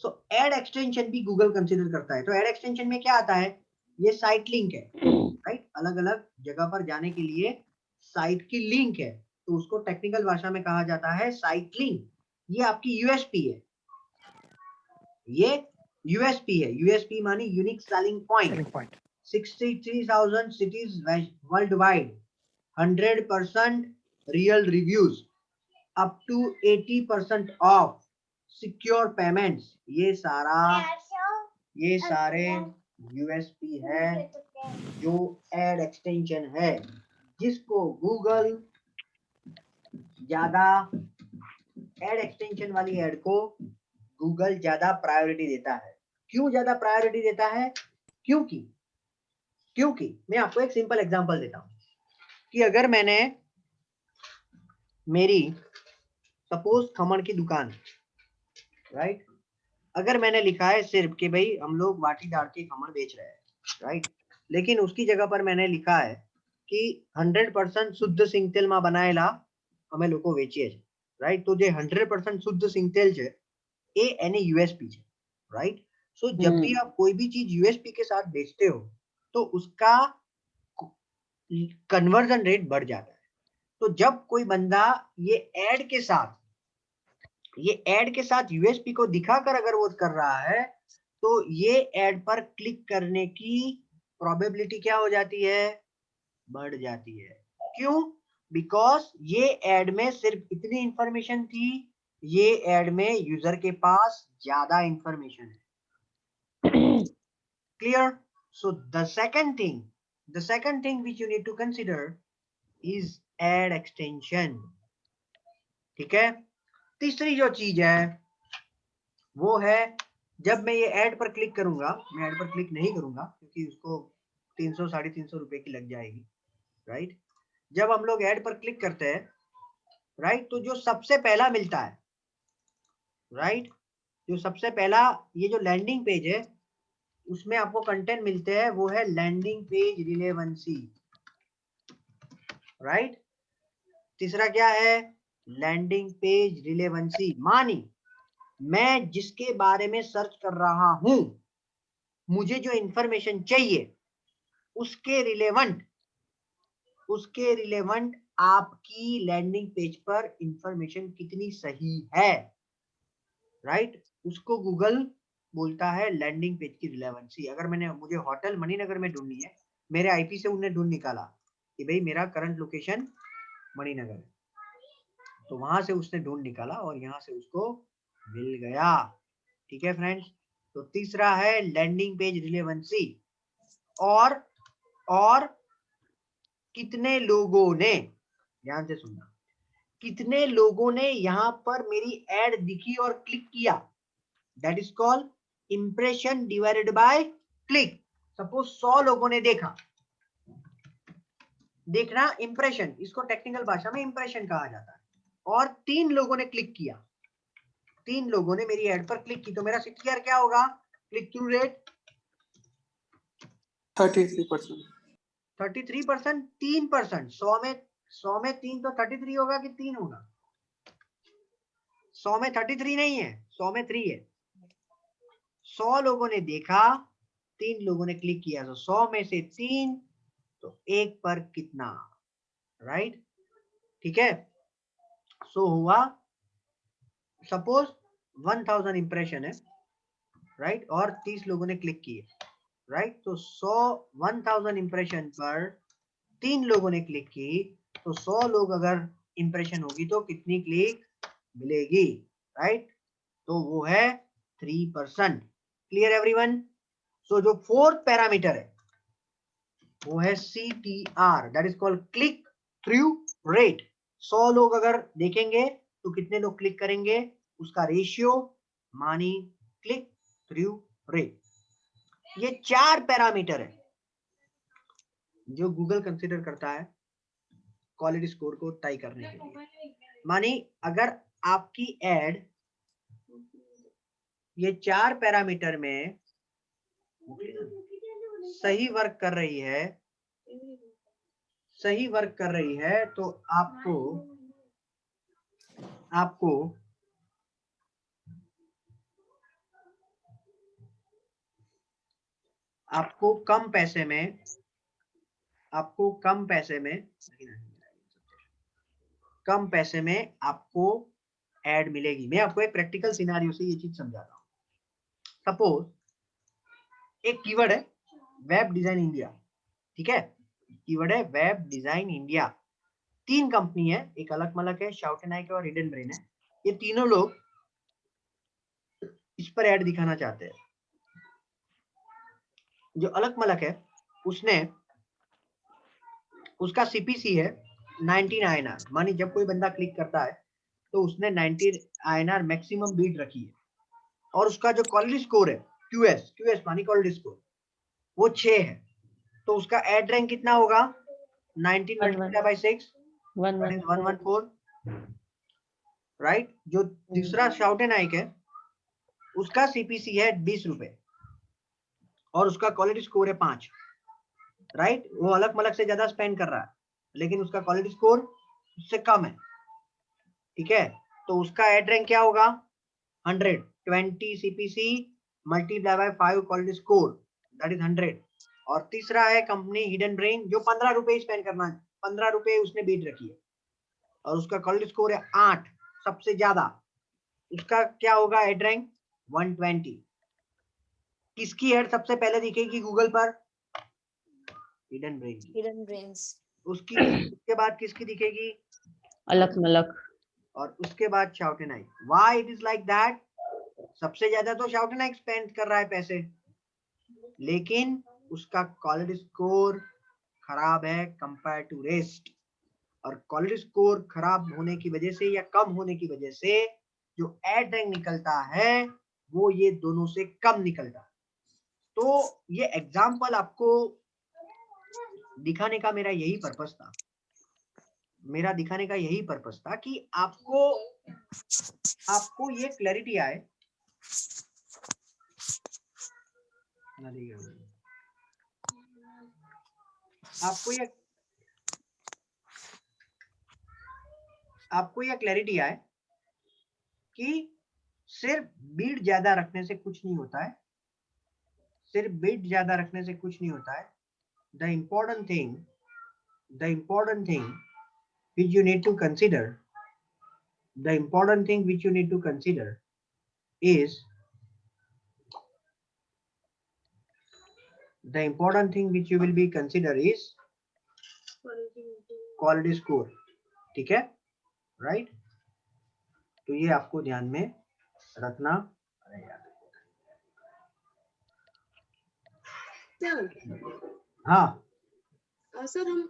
So add extension भी गूगल कंसीडर करता है। तो ऐड एक्सटेंशन में क्या आता है? ये साइट लिंक है, राइट? अलग अलग जगह पर जाने के लिए साइट की लिंक है, तो उसको टेक्निकल भाषा में कहा जाता है साइट लिंक। ये आपकी यूएसपी है, ये यूएसपी है। यूएसपी मानी unique selling point. 63,000 cities worldwide, 100% real reviews, up to 80% off, secure payments, ये सारे यूएसपी है जो एड एक्सटेंशन है, जिसको गूगल ज्यादा, एड एक्सटेंशन वाली एड को गूगल ज्यादा प्रायोरिटी देता है। क्यों ज्यादा प्रायोरिटी देता है? क्योंकि मैं आपको एक सिंपल एग्जांपल देता हूं कि अगर मैंने मेरी सपोज खमण की दुकान, राइट, अगर मैंने लिखा है सिर्फ कि भाई हम लोग वाटी दाड़ के खमण बेच रहे हैं, राइट, लेकिन उसकी जगह पर मैंने लिखा है कि 100% शुद्ध सिंगतेल में बनाएला અમે લોકો વેચીએ છીએ, રાઈટ? તો જે 100% શુદ્ધ સિંગતેલ છે એ એની यूएसपी છે, राइट? सो जब भी आप कोई भी चीज यूएसपी के साथ बेचते हो तो उसका कन्वर्जन रेट बढ़ जाता है। तो जब कोई बंदा ये ऐड के साथ यूएसपी को दिखाकर अगर वो कर रहा है तो ये ऐड पर क्लिक करने की प्रोबेबिलिटी क्या हो जाती है? बढ़ जाती है। क्यों? बिकॉज ये ऐड में सिर्फ इतनी इंफॉर्मेशन थी, ये ऐड में यूजर के पास ज्यादा इंफॉर्मेशन है। Clear? So the second thing which you need to consider is ad extension। ठीक है? तीसरी जो चीज है वो है, जब मैं ये ऐड पर क्लिक करूंगा, मैं ऐड पर क्लिक नहीं करूंगा क्योंकि उसको 300-350 रुपए की लग जाएगी, राइट? जब हम लोग ऐड पर क्लिक करते हैं, राइट, तो जो सबसे पहला मिलता है राइट। जो सबसे पहला ये जो लैंडिंग पेज है उसमें आपको कंटेंट मिलते हैं, वो है लैंडिंग पेज रिलेवेंसी, राइट। तीसरा क्या है, लैंडिंग पेज रिलेवेंसी, मानी मैं जिसके बारे में सर्च कर रहा हूं, मुझे जो इंफॉर्मेशन चाहिए उसके रिलेवेंट आपकी लैंडिंग पेज पर इंफॉर्मेशन कितनी सही है, राइट। उसको गूगल बोलता है लैंडिंग पेज की रिलेवेंसी। अगर मुझे होटल मणिनगर में ढूंढनी है, मेरे आईपी से उन्हें ढूंढ निकाला कि भाई मेरा करंट लोकेशन मणिनगर है, तो वहां से उसने ढूंढ निकाला और यहाँ से उसको मिल गया। ठीक है फ्रेंड्स, तो तीसरा है लैंडिंग पेज रिलेवेंसी। और कितने लोगों ने, ध्यान से सुनना, कितने लोगों ने यहां पर मेरी एड दिखी और क्लिक किया, that is called impression divided by click. Suppose 100 लोगों ने देखा, देखना इंप्रेशन, इसको टेक्निकल भाषा में इंप्रेशन कहा जाता है, और 3 लोगों ने क्लिक किया, 3 लोगों ने मेरी एड पर क्लिक की, तो मेरा CTR क्या होगा, क्लिक थ्रू रेट 33%। 33%, 3%, 100 में 3 तो 33 होगा कि 3 होगा, 100 में 33 नहीं है, 100 में 3 है। 100 लोगों ने देखा, 3 लोगों ने क्लिक किया, तो 100 में से 3 तो 1 पर कितना, राइट। ठीक है, सो हुआ सपोज 1000 इंप्रेशन है, राइट, और 30 लोगों ने क्लिक किए, राइट। तो 1000 इंप्रेशन पर 3 लोगों ने क्लिक की, तो 100 लोग अगर इंप्रेशन होगी तो कितनी क्लिक मिलेगी, राइट। तो वो है 3%। Clear everyone. सो जो 4th पैरामीटर है वो है CTR, that is called click through rate. 100 लोग अगर देखेंगे तो कितने लोग क्लिक करेंगे, उसका रेशियो, मानी क्लिक थ्रू रेट। ये 4 पैरामीटर है जो गूगल कंसीडर करता है क्वालिटी स्कोर को तय करने के लिए। मानी अगर आपकी एड ये 4 पैरामीटर में सही वर्क कर रही है, तो आपको कम पैसे में आपको एड मिलेगी। मैं आपको एक प्रैक्टिकल सिनेरियो से ये चीज समझाता हूँ। सपोज एक कीवर्ड है वेब डिजाइन इंडिया, ठीक है, कीवर्ड है वेब डिजाइन इंडिया। 3 कंपनी है, एक अलग मलक है, शाउट एंड आइक और हिडन ब्रेन है। ये तीनों लोग इस पर ऐड दिखाना चाहते हैं। जो अलग मलक है उसका CPC है 19 INR, मानी जब कोई बंदा क्लिक करता है तो उसने 19 INR मैक्सिमम बीट रखी है, और उसका जो क्वालिटी स्कोर है QS मानी क्वालिटी स्कोर, वो 6 है। तो उसका एड रैंक कितना होगा, 19 मल्टीप्लाई बाय 6 114, राइट। जो तीसरा शाउट एंड आइक है उसका CPC है 20 रुपए और उसका क्वालिटी स्कोर है 5, राइट। वो अलग मलक से ज्यादा स्पेंड कर रहा है लेकिन उसका क्वालिटी स्कोर उससे कम है, ठीक है। तो उसका एड रैंक क्या होगा, 120 CPC multiply by 5 quality score, that is 100। और तीसरा है कंपनी हिडन ब्रेन, जो 15 रुपए स्पेंड करना है, 15 रुपए उसने बीट रखी है और उसका क्वालिटी स्कोर है 8, सबसे ज्यादा। उसका क्या होगा एड रैंक 120। किसकी एड सबसे पहले दिखेगी गूगल पर, हिडन ब्रेन्स। उसके बाद किसकी दिखेगी, अलग मलक, और उसके बाद शाउट एंड आइक। Why it is like that, सबसे ज्यादा तो शाउट एंड आइक स्पेंड कर रहा है पैसे, लेकिन उसका क्वालिटी स्कोर खराब है कंपेयर टू रेस्ट। और क्वालिटी स्कोर खराब होने की वजह से या कम होने की वजह से जो एड रैंक निकलता है वो ये दोनों से कम निकलता है। तो ये एग्जाम्पल आपको दिखाने का मेरा यही पर्पस था कि आपको आपको ये क्लैरिटी आए, आपको ये क्लैरिटी आए कि सिर्फ बीट ज्यादा रखने से कुछ नहीं होता है, सिर्फ बीट ज्यादा रखने से कुछ नहीं होता है. The important thing which you need to consider, the important thing which you need to consider is the important thing which you will be consider is quality score. ठीक है, राइट? तो ये आपको ध्यान में रखना. अरे यार, हाँ सर हम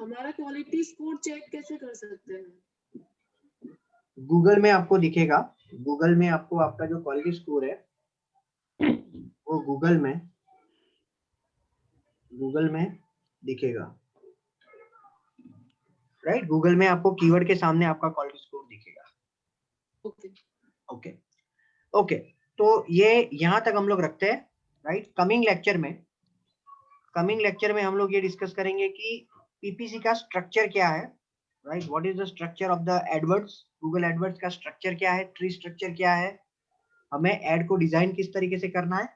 हमारा क्वालिटी स्कोर चेक कैसे कर सकते हैं? गूगल में आपको दिखेगा, गूगल में आपको आपका जो क्वालिटी स्कोर है वो गूगल में दिखेगा, राइट? गूगल में आपको कीवर्ड के सामने आपका क्वालिटी स्कोर दिखेगा. ओके, तो ये यहाँ तक हम लोग रखते हैं, राइट? कमिंग लेक्चर में हम लोग ये डिस्कस करेंगे कि पीपीसी का स्ट्रक्चर क्या है, right? What is the structure of the AdWords, Google AdWords का स्ट्रक्चर क्या है, ट्री स्ट्रक्चर क्या है, हमें एड को डिजाइन किस तरीके से करना है,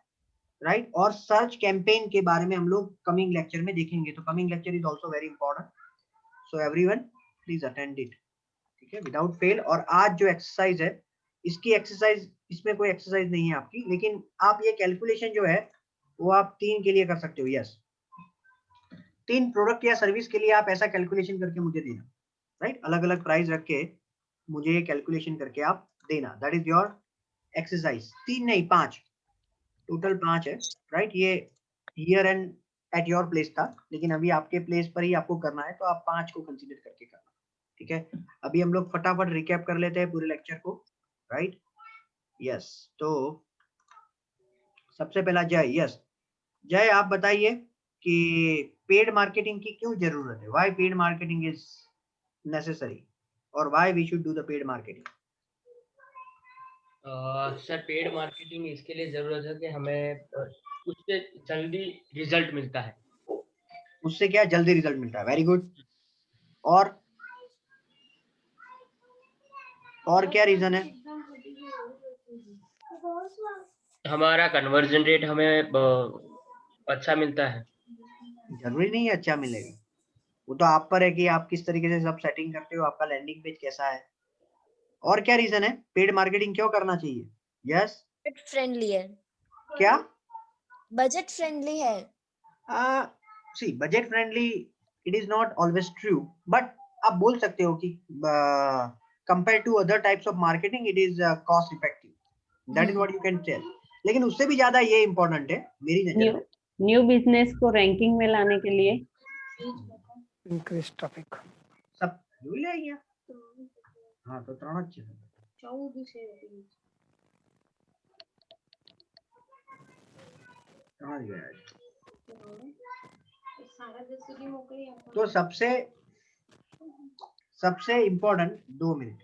राइट? और सर्च कैंपेन के बारे में हम लोग कमिंग लेक्चर में देखेंगे. तो coming lecture is also very important, so everyone please attend it, ठीक है, विदाउट फेल. और आज जो एक्सरसाइज है, इसमें कोई एक्सरसाइज नहीं है आपकी, लेकिन आप ये कैलकुलेशन जो है वो आप 3 के लिए कर सकते हो. यस, 3 प्रोडक्ट या सर्विस के लिए आप ऐसा कैलकुलेशन करके मुझे देना, राइट? अलग अलग प्राइस रख के मुझे ये कैलकुलेशन करके आप देना. That is your exercise. 3 नहीं 5, टोटल 5 है, राइट? ये here and at your place था, लेकिन अभी आपके प्लेस पर ही आपको करना है, तो आप 5 को कंसीडर करके करना, ठीक है? अभी हम लोग फटाफट रिकैप कर लेते हैं पूरे लेक्चर को, राइट? यस, तो सबसे पहला जय. यस जय, आप बताइए कि पेड मार्केटिंग की क्यों जरूरत है, why paid marketing is necessary और why we should do the paid marketing. Sir paid marketing इसके लिए जरूरत है कि हमें उससे जल्दी रिजल्ट मिलता है. उससे क्या जल्दी रिजल्ट मिलता है? Very good. और क्या रीजन है? हमारा कन्वर्जन रेट हमें अच्छा मिलता है. जरूरी नहीं है अच्छा मिलेगा, वो तो आप पर है कि आप किस तरीके से सब सेटिंग करते हो, आपका लैंडिंग पेज कैसा है. और क्या रीजन है पेड मार्केटिंग क्यों करना चाहिए? यस, बजट फ्रेंडली है. क्या? बजट फ्रेंडली है. See budget friendly it is not always true, but आप बोल सकते हो कि compare to other types of marketing it is cost effective. That is what you can tell. लेकिन उससे भी ज्यादा ये इंपॉर्टेंट है मेरी नजर में, न्यू बिजनेस को रैंकिंग में लाने के लिए. Increase traffic. सब જોઈ લે અહીંયા. हाँ तो 3 જ છે. 14 છે. 3 જ ગયા છે. 10:30 સુધી મોકલી આપો. तो सबसे important 2 minute.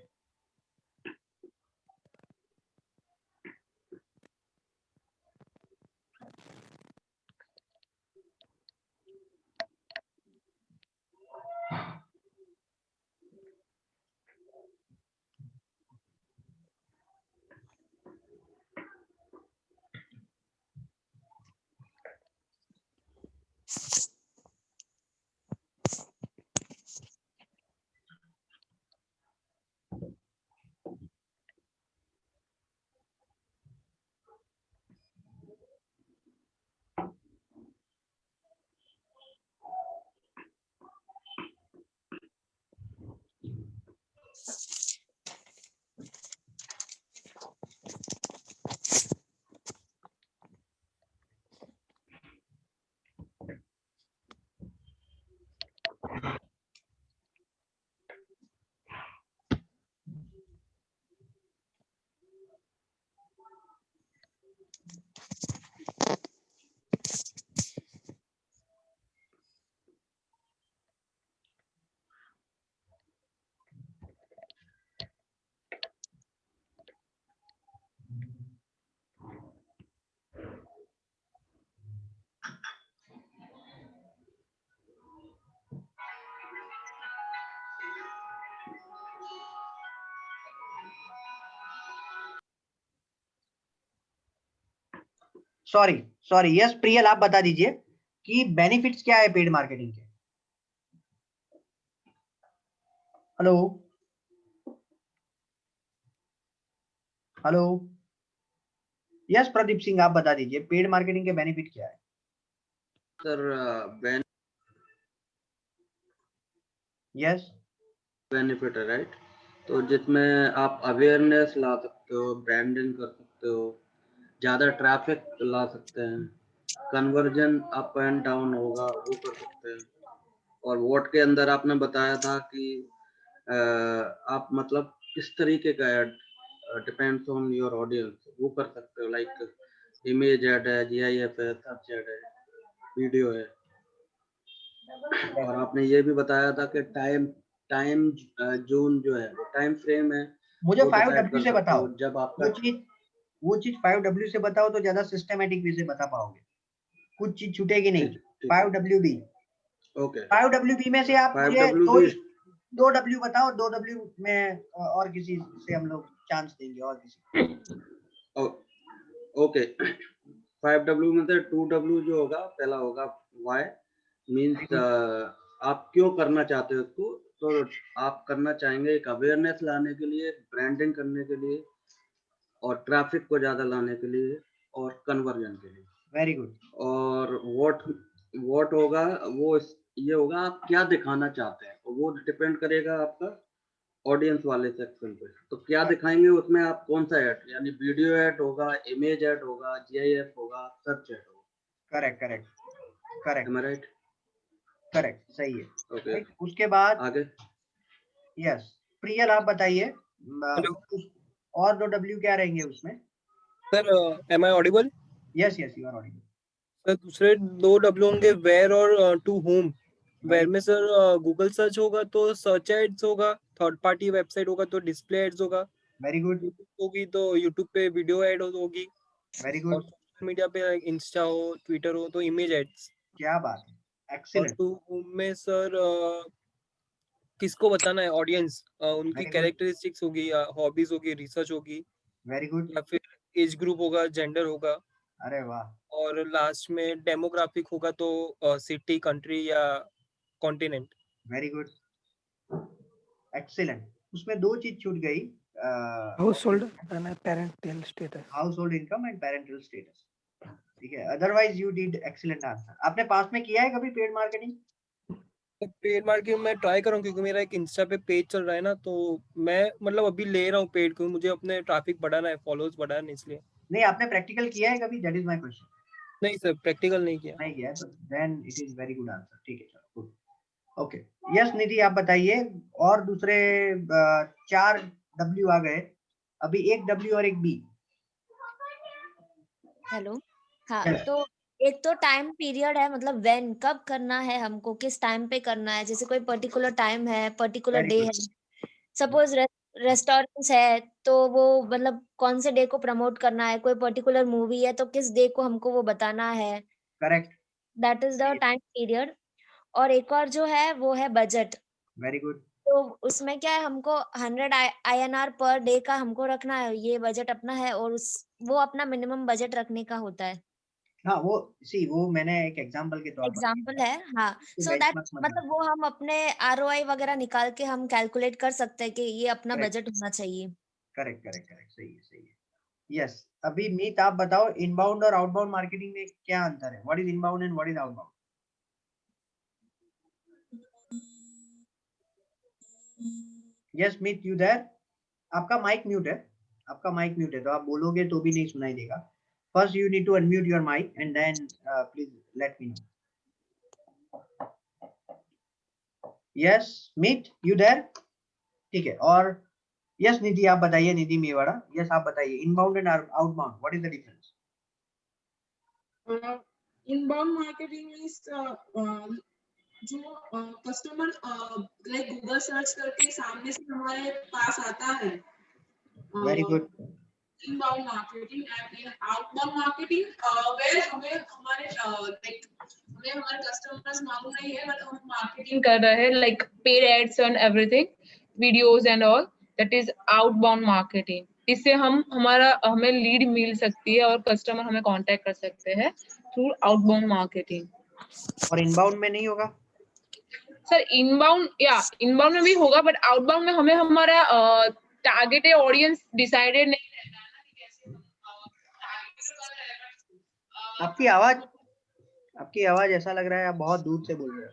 Sorry yes Priyal आप बता दीजिए कि बेनिफिट्स क्या है पेड मार्केटिंग के। Hello hello yes Pradeep Singh आप बता दीजिए पेड मार्केटिंग के बेनिफिट क्या है। सर यस बेनिफिट है राइट, तो जिसमें आप अवेयरनेस ला सकते हो, ब्रांडिंग कर सकते हो, ज़्यादा ट्रैफिक ला सकते हैं, कन्वर्जन अप एंड डाउन होगा वो कर सकते हैं। और वोट के अंदर आपने बताया था कि आप मतलब किस तरीके का add depends on your audience वो कर सकते हो, लाइक इमेज ऐड है, GIF है, सर्च ऐड है, वीडियो है। और आपने ये भी बताया था कि टाइम जोन जो है वो टाइम फ्रेम है, मुझे वो डिसाइड 5W कर से सकते बताओ, हो जब आपका वो चीज 5W से बताओ तो ज्यादा सिस्टमेटिक वे से बता पाओगे, कुछ चीज छूटेगी नहीं। 5WB ओके 5WB में से आप मुझे 5WB 2W बताओ, 2W में और किसी से हम लोग चांस देंगे और किसी। ओके 5W में से 2W जो होगा पहला होगा वाई, मीन्स आप क्यों करना चाहते हो उसको, तो आप करना चाहेंगे एक अवेयरनेस लाने के लिए, ब्रांडिंग करने के लिए, और ट्रैफिक को ज्यादा लाने के लिए, और कन्वर्जन के लिए। Very good. और वोट होगा वो ये होगा आप क्या दिखाना चाहते हैं, तो वो डिपेंड करेगा आपका ऑडियंस वाले सेक्शन पे, तो क्या दिखाएंगे उसमें आप कौन सा ऐड, यानी वीडियो ऐड होगा, इमेज ऐड होगा, GIF होगा, सर्च ऐड होगा। Correct Am I right? Correct सही है। Okay. Right? उसके बाद आगे यस प्रियल आप बताइए हेलो और 2W क्या रहेंगे उसमें। Sir, am I audible? Yes you are audible. Sir दूसरे 2 W होंगे वेयर और टू होम। वेयर में सर गूगल सर्च होगा तो सर्च एड्स होगा, थर्ड पार्टी वेबसाइट होगा तो डिस्प्ले एड्स होगा, वेरी गुड यूट्यूब होगी तो यूट्यूब पे वीडियो एड होगी, वेरी और गुड सोशल मीडिया पे इंस्टा हो, ट्विटर हो तो इमेज एड्स। क्या बात है, और एक्सीलेंट। टू होम में सर किसको बताना है ऑडियंस, उनकी Very good. कैरेक्टरिस्टिक्स होगी या हॉबीज होगी, रिसर्च होगी, वेरी गुड। या फिर एज ग्रुप होगा, जेंडर होगा, अरे वाह और लास्ट में डेमोग्राफिक होगा तो सिटी, कंट्री या कॉन्टिनेंट। Very good excellent. उसमें दो चीज छूट गई, house hold and parental status. House hold income and parental status. ठीक है, otherwise you did excellent answer. आपने पास में किया है कभी पेड मार्केटिंग? पेड मार्केटिंग मैं ट्राई करूँ क्योंकि मेरा एक इंस्टा पे पेज चल रहा है ना, तो मैं मतलब अभी ले रहा हूँ पेड क्योंकि मुझे अपने ट्रैफिक बढ़ाना है, फॉलोअर्स बढ़ाना है, इसलिए। नहीं आपने प्रैक्टिकल किया है कभी? That is my question. नहीं सर, प्रैक्टिकल नहीं किया। नहीं किया तो then it is very good answer. ठीक है चलो गुड। ओके यस निधि आप बताइए। और दूसरे 4W आ गए, अभी एक W और एक B। हेलो। हाँ, Yes. तो एक तो टाइम पीरियड है, मतलब व्हेन, कब करना है हमको, किस टाइम पे करना है, जैसे कोई पर्टिकुलर टाइम है, पर्टिकुलर Very डे good. है। सपोज रेस्टोरेंट्स है तो वो मतलब कौन से डे को प्रमोट करना है, कोई पर्टिकुलर मूवी है तो किस डे को हमको वो बताना है, correct. That is the time period. और एक और जो है वो है बजट। Very good. तो उसमें क्या है, हमको 100 INR पर डे का हमको रखना है, ये बजट अपना है, और वो अपना मिनिमम बजट रखने का होता है। हाँ वो मैंने एक एग्जांपल के तौर पर एग्जाम्पल है, हाँ। सो दैट बेंचमार्क मत मतलब वो हम अपने ROI वगैरह निकाल के हम कैलकुलेट कर सकते हैं कि ये अपना बजट होना चाहिए। करेक्ट सही है। यस अभी मीत आप बताओ इनबाउंड और आउटबाउंड मार्केटिंग में क्या अंतर है? What is inbound and what is outbound? Yes Meet you there? आपका माइक म्यूट है तो आप बोलोगे तो भी नहीं सुनाई देगा। First you need to unmute your mic and then please let me know. Yes Meet you there? ठीक है। और यस निधि आप बताइए, निधि मेवाड़ा यस आप बताइए inbound and outbound what is the difference? Inbound marketing means जो कस्टमर लाइक गूगल सर्च करके सामने से हमारे पास आता है, very good. Inbound marketing. And outbound marketing where हमें हमारे कस्टमर्स मालूम नहीं है बट हम मार्केटिंग कर रहे हैं, like paid ads and everything, videos and all, that is outbound marketing. इससे हमें लीड मिल सकती है और कस्टमर हमें कांटेक्ट कर सकते हैं थ्रू आउटबाउंड मार्केटिंग। और इनबाउंड में नहीं होगा? सर इनबाउंड में भी होगा, बट आउटबाउंड में हमें हमारा टारगेटेड ऑडियंस डिसाइडेड नहीं रहता है ना कि कैसे आपकी आवाज ऐसा लग रहा है आप बहुत दूर से बोल रहे हो,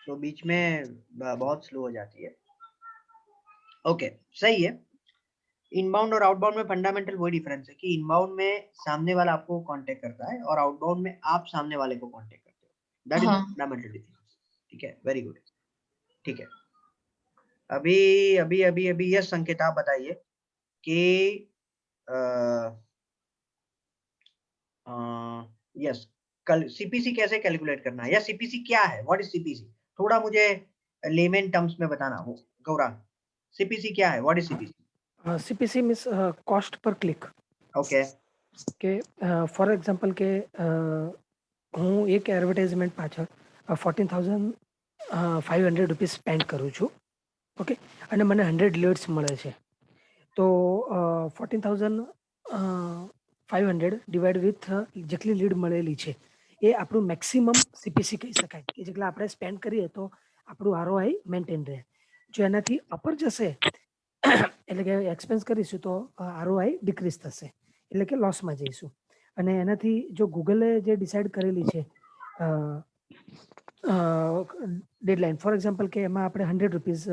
तो बीच में बहुत स्लो हो जाती है। ओके, सही है। इनबाउंड और आउटबाउंड में फंडामेंटल वही डिफरेंस है कि इनबाउंड में सामने वाला आपको कांटेक्ट करता है और आउटबाउंड में आप सामने वाले को कांटेक्ट करते हो। That is fundamental difference. ठीक है, वेरी गुड। ठीक है, अभी अभी अभी अभी यस संकेत आप बताइए कि यस कल सीपीसी कैसे कैलकुलेट करना है या सीपीसी क्या है, व्हाट इज सीपीसी? थोड़ा मुझे लेमन टर्म्स में बताना हो गौरा, सीपीसी क्या है, what is CPC? CPC means cost per click. Okay કે ફોર એક્ઝામ્પલ કે હું એક એડવર્ટાઇઝમેન્ટ પાછળ 14,500 રૂપીસ સ્પેન્ડ કરું છું, ઓકે, અને મને 100 લીડ્સ મળે છે, તો 14,500 ડિવાઈડ વિથ જેટલી લીડ મળેલી છે એ આપણું મેક્સિમમ CPC કહી શકાય કે જેટલા આપણે સ્પેન્ડ કરીએ તો આપણું ROI મેન્ટેન રહે. જો એનાથી અપર જશે એટલે કે એક્સપેન્સ કરીશું તો ROI ડિક્રીઝ થશે, એટલે કે લોસમાં જઈશું. અને એનાથી જો ગૂગલે જે ડિસાઇડ કરેલી છે ડેડલાઇન, ફોર એક્ઝામ્પલ કે એમાં આપણે 100 રૂપીઝ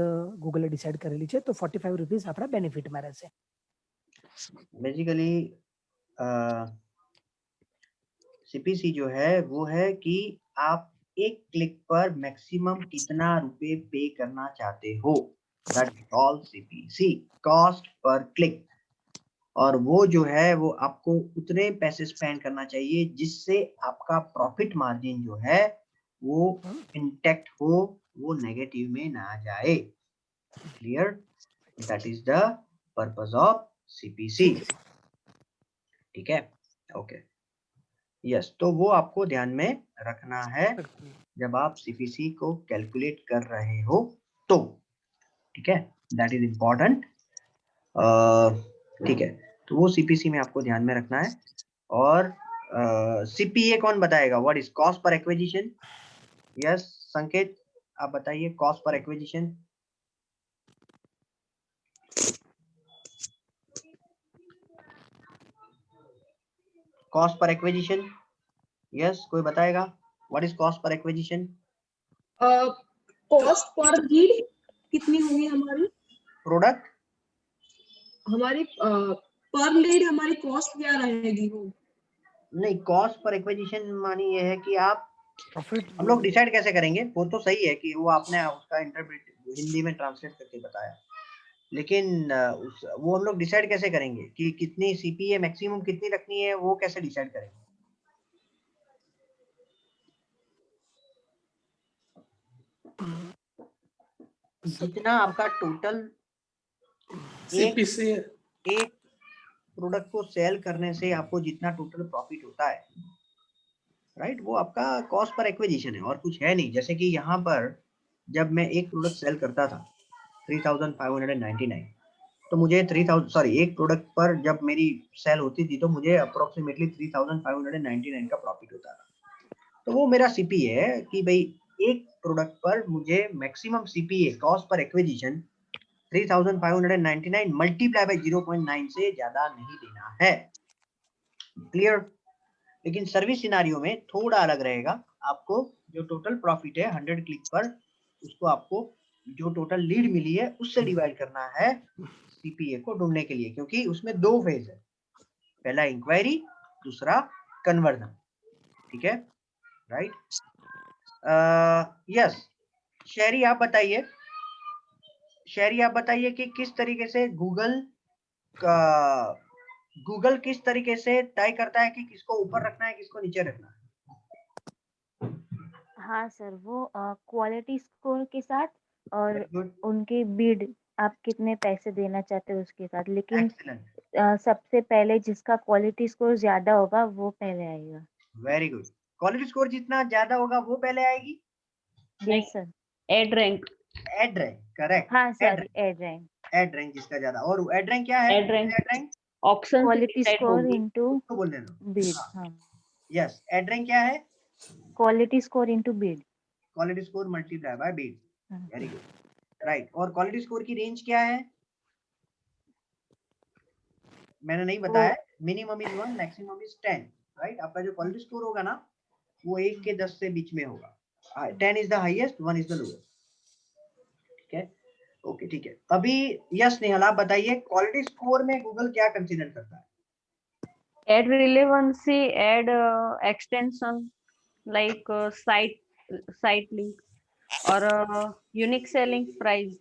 ગૂગલે ડિસાઇડ કરેલી છે, તો 45 રૂપીઝ આપણા બેનિફિટમાં રહેશે. बेसिकली सीपीसी जो है वो है कि आप एक क्लिक पर मैक्सिमम कितना रुपए पे करना चाहते हो, that is all CPC, cost per click. और वो जो है वो आपको उतने पैसे स्पेंड करना चाहिए जिससे आपका प्रॉफिट मार्जिन जो है वो इंटैक्ट हो, वो नेगेटिव में ना जाए। Clear? That is the purpose of CPC. ठीक है, ओके, यस। तो वो आपको ध्यान में रखना है जब आप सीपीसी को कैलकुलेट कर रहे हो तो। ठीक है, दैट इज इम्पोर्टेंट। ठीक है, तो वो सीपीसी में आपको ध्यान में रखना है। और सीपीए कौन बताएगा? What is cost per acquisition? Yes संकेत आप बताइए, cost per acquisition. Cost per acquisition, yes कोई बताएगा? What is cost per acquisition? Cost per lead कितनी होगी हमारी? प्रोडक्ट हमारी पर लीड हमारी कॉस्ट क्या रहेगी? वो नहीं, कॉस्ट पर एक्विजिशन मानी ये है कि आप प्रॉफिट हम लोग डिसाइड कैसे करेंगे, वो तो सही है कि वो आपने उसका इंटरप्रेट हिंदी में ट्रांसलेट करके बताया, लेकिन वो हम लोग डिसाइड कैसे करेंगे कि कितनी सीपीए मैक्सिमम कितनी रखनी है, वो कैसे डिसाइड करेंगे? जितना आपका टोटल सीपीसी एक प्रोडक्ट को सेल करने से आपको जितना टोटल प्रॉफिट होता है, राइट, वो आपका कॉस्ट पर एक्विजिशन है और कुछ है नहीं। जैसे कि यहाँ पर जब मैं एक प्रोडक्ट सेल करता था 3,599, तो मुझे 3,000 एक प्रोडक्ट पर जब मेरी सेल होती थी तो मुझे अप्रोक्सीमेटली 3,599 का प्रॉफिट होता था। तो वो मेरा सीपीए है कि भाई एक प्रोडक्ट पर मुझे maximum CPA cost per acquisition 3,599 multiply by 0.9 से ज्यादा नहीं देना है। क्लियर? लेकिन सर्विस सिनारियो में थोड़ा अलग रहेगा। आपको जो टोटल प्रॉफिट है 100 क्लिक पर, उसको आपको जो टोटल लीड मिली है उससे डिवाइड करना है सीपीए को ढूंढने के लिए, क्योंकि उसमें दो फेज है, पहला इंक्वायरी, दूसरा कन्वर्जन। ठीक है, राइट? यस, शहरी आप बताइए, कि किस तरीके से गूगल किस तरीके से तय करता है कि किसको ऊपर रखना है, किसको नीचे रखना है? हाँ सर, वो क्वालिटी स्कोर के साथ और Very good. उनके बिड, आप कितने पैसे देना चाहते हो उसके साथ, लेकिन Excellent. सबसे पहले जिसका क्वालिटी स्कोर ज्यादा होगा वो पहले आएगा। Very good. क्वालिटी स्कोर जितना ज्यादा होगा वो पहले आएगी। Yes sir. Ad rank. Ad rank, correct. हाँ sorry, ad rank. Ad rank जिसका ज्यादा, और एड रैंक क्या है? Ad rank ad rank option quality score into तो बोलने दो। बिड। हाँ, हाँ, यस, एड रैंक क्या है? Quality score into bid. Quality score multiply by bid. हाँ, वेरी गुड, राइट। और क्वालिटी स्कोर की रेंज क्या है? मैंने नहीं बताया, minimum is 1, maximum is 10, right. आपका जो क्वालिटी स्कोर होगा ना वो 1 के 10 से बीच में होगा। 10 is the highest, 1 is the lowest, ठीक है। ओके, ठीक है। अभी यस नेहल आप बताइए, क्वालिटी स्कोर में गूगल क्या कंसीडर करता है? Ad relevancy, ad extension like site link और यूनिक सेलिंग प्राइस।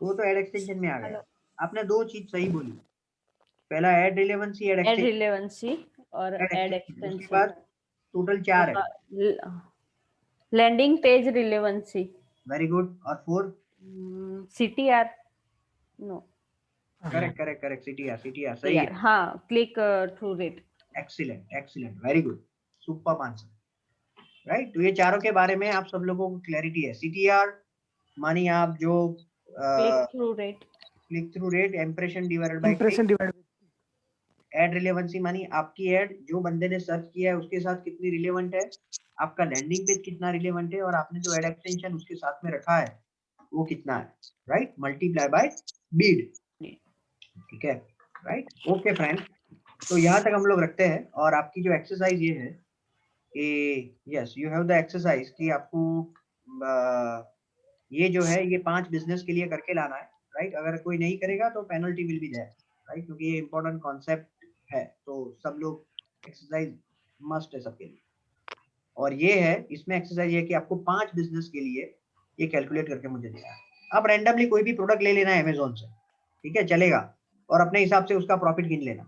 वो तो एड एक्सटेंशन में आ गया। आपने दो चीज सही बोली, पहला ad relevancy, ad ad relevancy और एड उसके एक्सटेंशन। बाद टोटल 4 है। Landing page relevancy. Very good. और 4? CTR। No, correct correct correct, CTR सही है। हाँ, click through rate. Excellent excellent, very good, super answer, right. तो ये चारों के बारे में आप सब लोगों को क्लैरिटी है। CTR मानी आप जो click through rate, impression divided by impression divide. Ad relevancy मानी आपकी एड जो बंदे ने सर्च किया है उसके साथ कितनी रिलेवेंट है, आपका लैंडिंग पेज कितना रिलेवेंट है, और आपने जो एड एक्सटेंशन उसके साथ में रखा है वो कितना है, राइट। मल्टीप्लाई बाय बीड, ठीक है, राइट। ओके फ्रेंड, तो यहाँ तक हम लोग रखते हैं। और आपकी जो एक्सरसाइज ये है कि yes you have the exercise कि आपको ये जो है ये 5 बिजनेस के लिए करके लाना है, राइट। अगर कोई नहीं करेगा तो penalty will be there, right, क्योंकि ये इंपॉर्टेंट कॉन्सेप्ट है, तो सब लोग एक्सरसाइज मस्ट है सबके लिए। और ये है, इसमें एक्सरसाइज ये है कि आपको 5 बिजनेस के लिए ये कैलकुलेट करके मुझे देना है। आप रैंडमली कोई भी प्रोडक्ट ले लेना है अमेजोन से, ठीक है, चलेगा, और अपने हिसाब से उसका प्रॉफिट गिन लेना,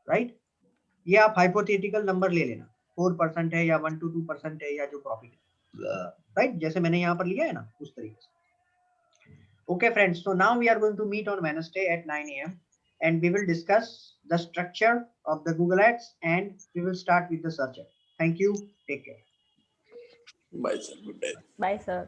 राइट। ये आप हाइपोथेटिकल नंबर ले लेना, 4% है या 1 to 2% है या जो प्रॉफिट है, राइट, जैसे मैंने यहाँ पर लिया है ना उस तरीके से। Okay friends, so now we are going to meet on Wednesday at 9 AM and we will discuss the structure of the Google Ads and we will start with the search ad. Thank you, take care. Bye sir, good day. Bye sir.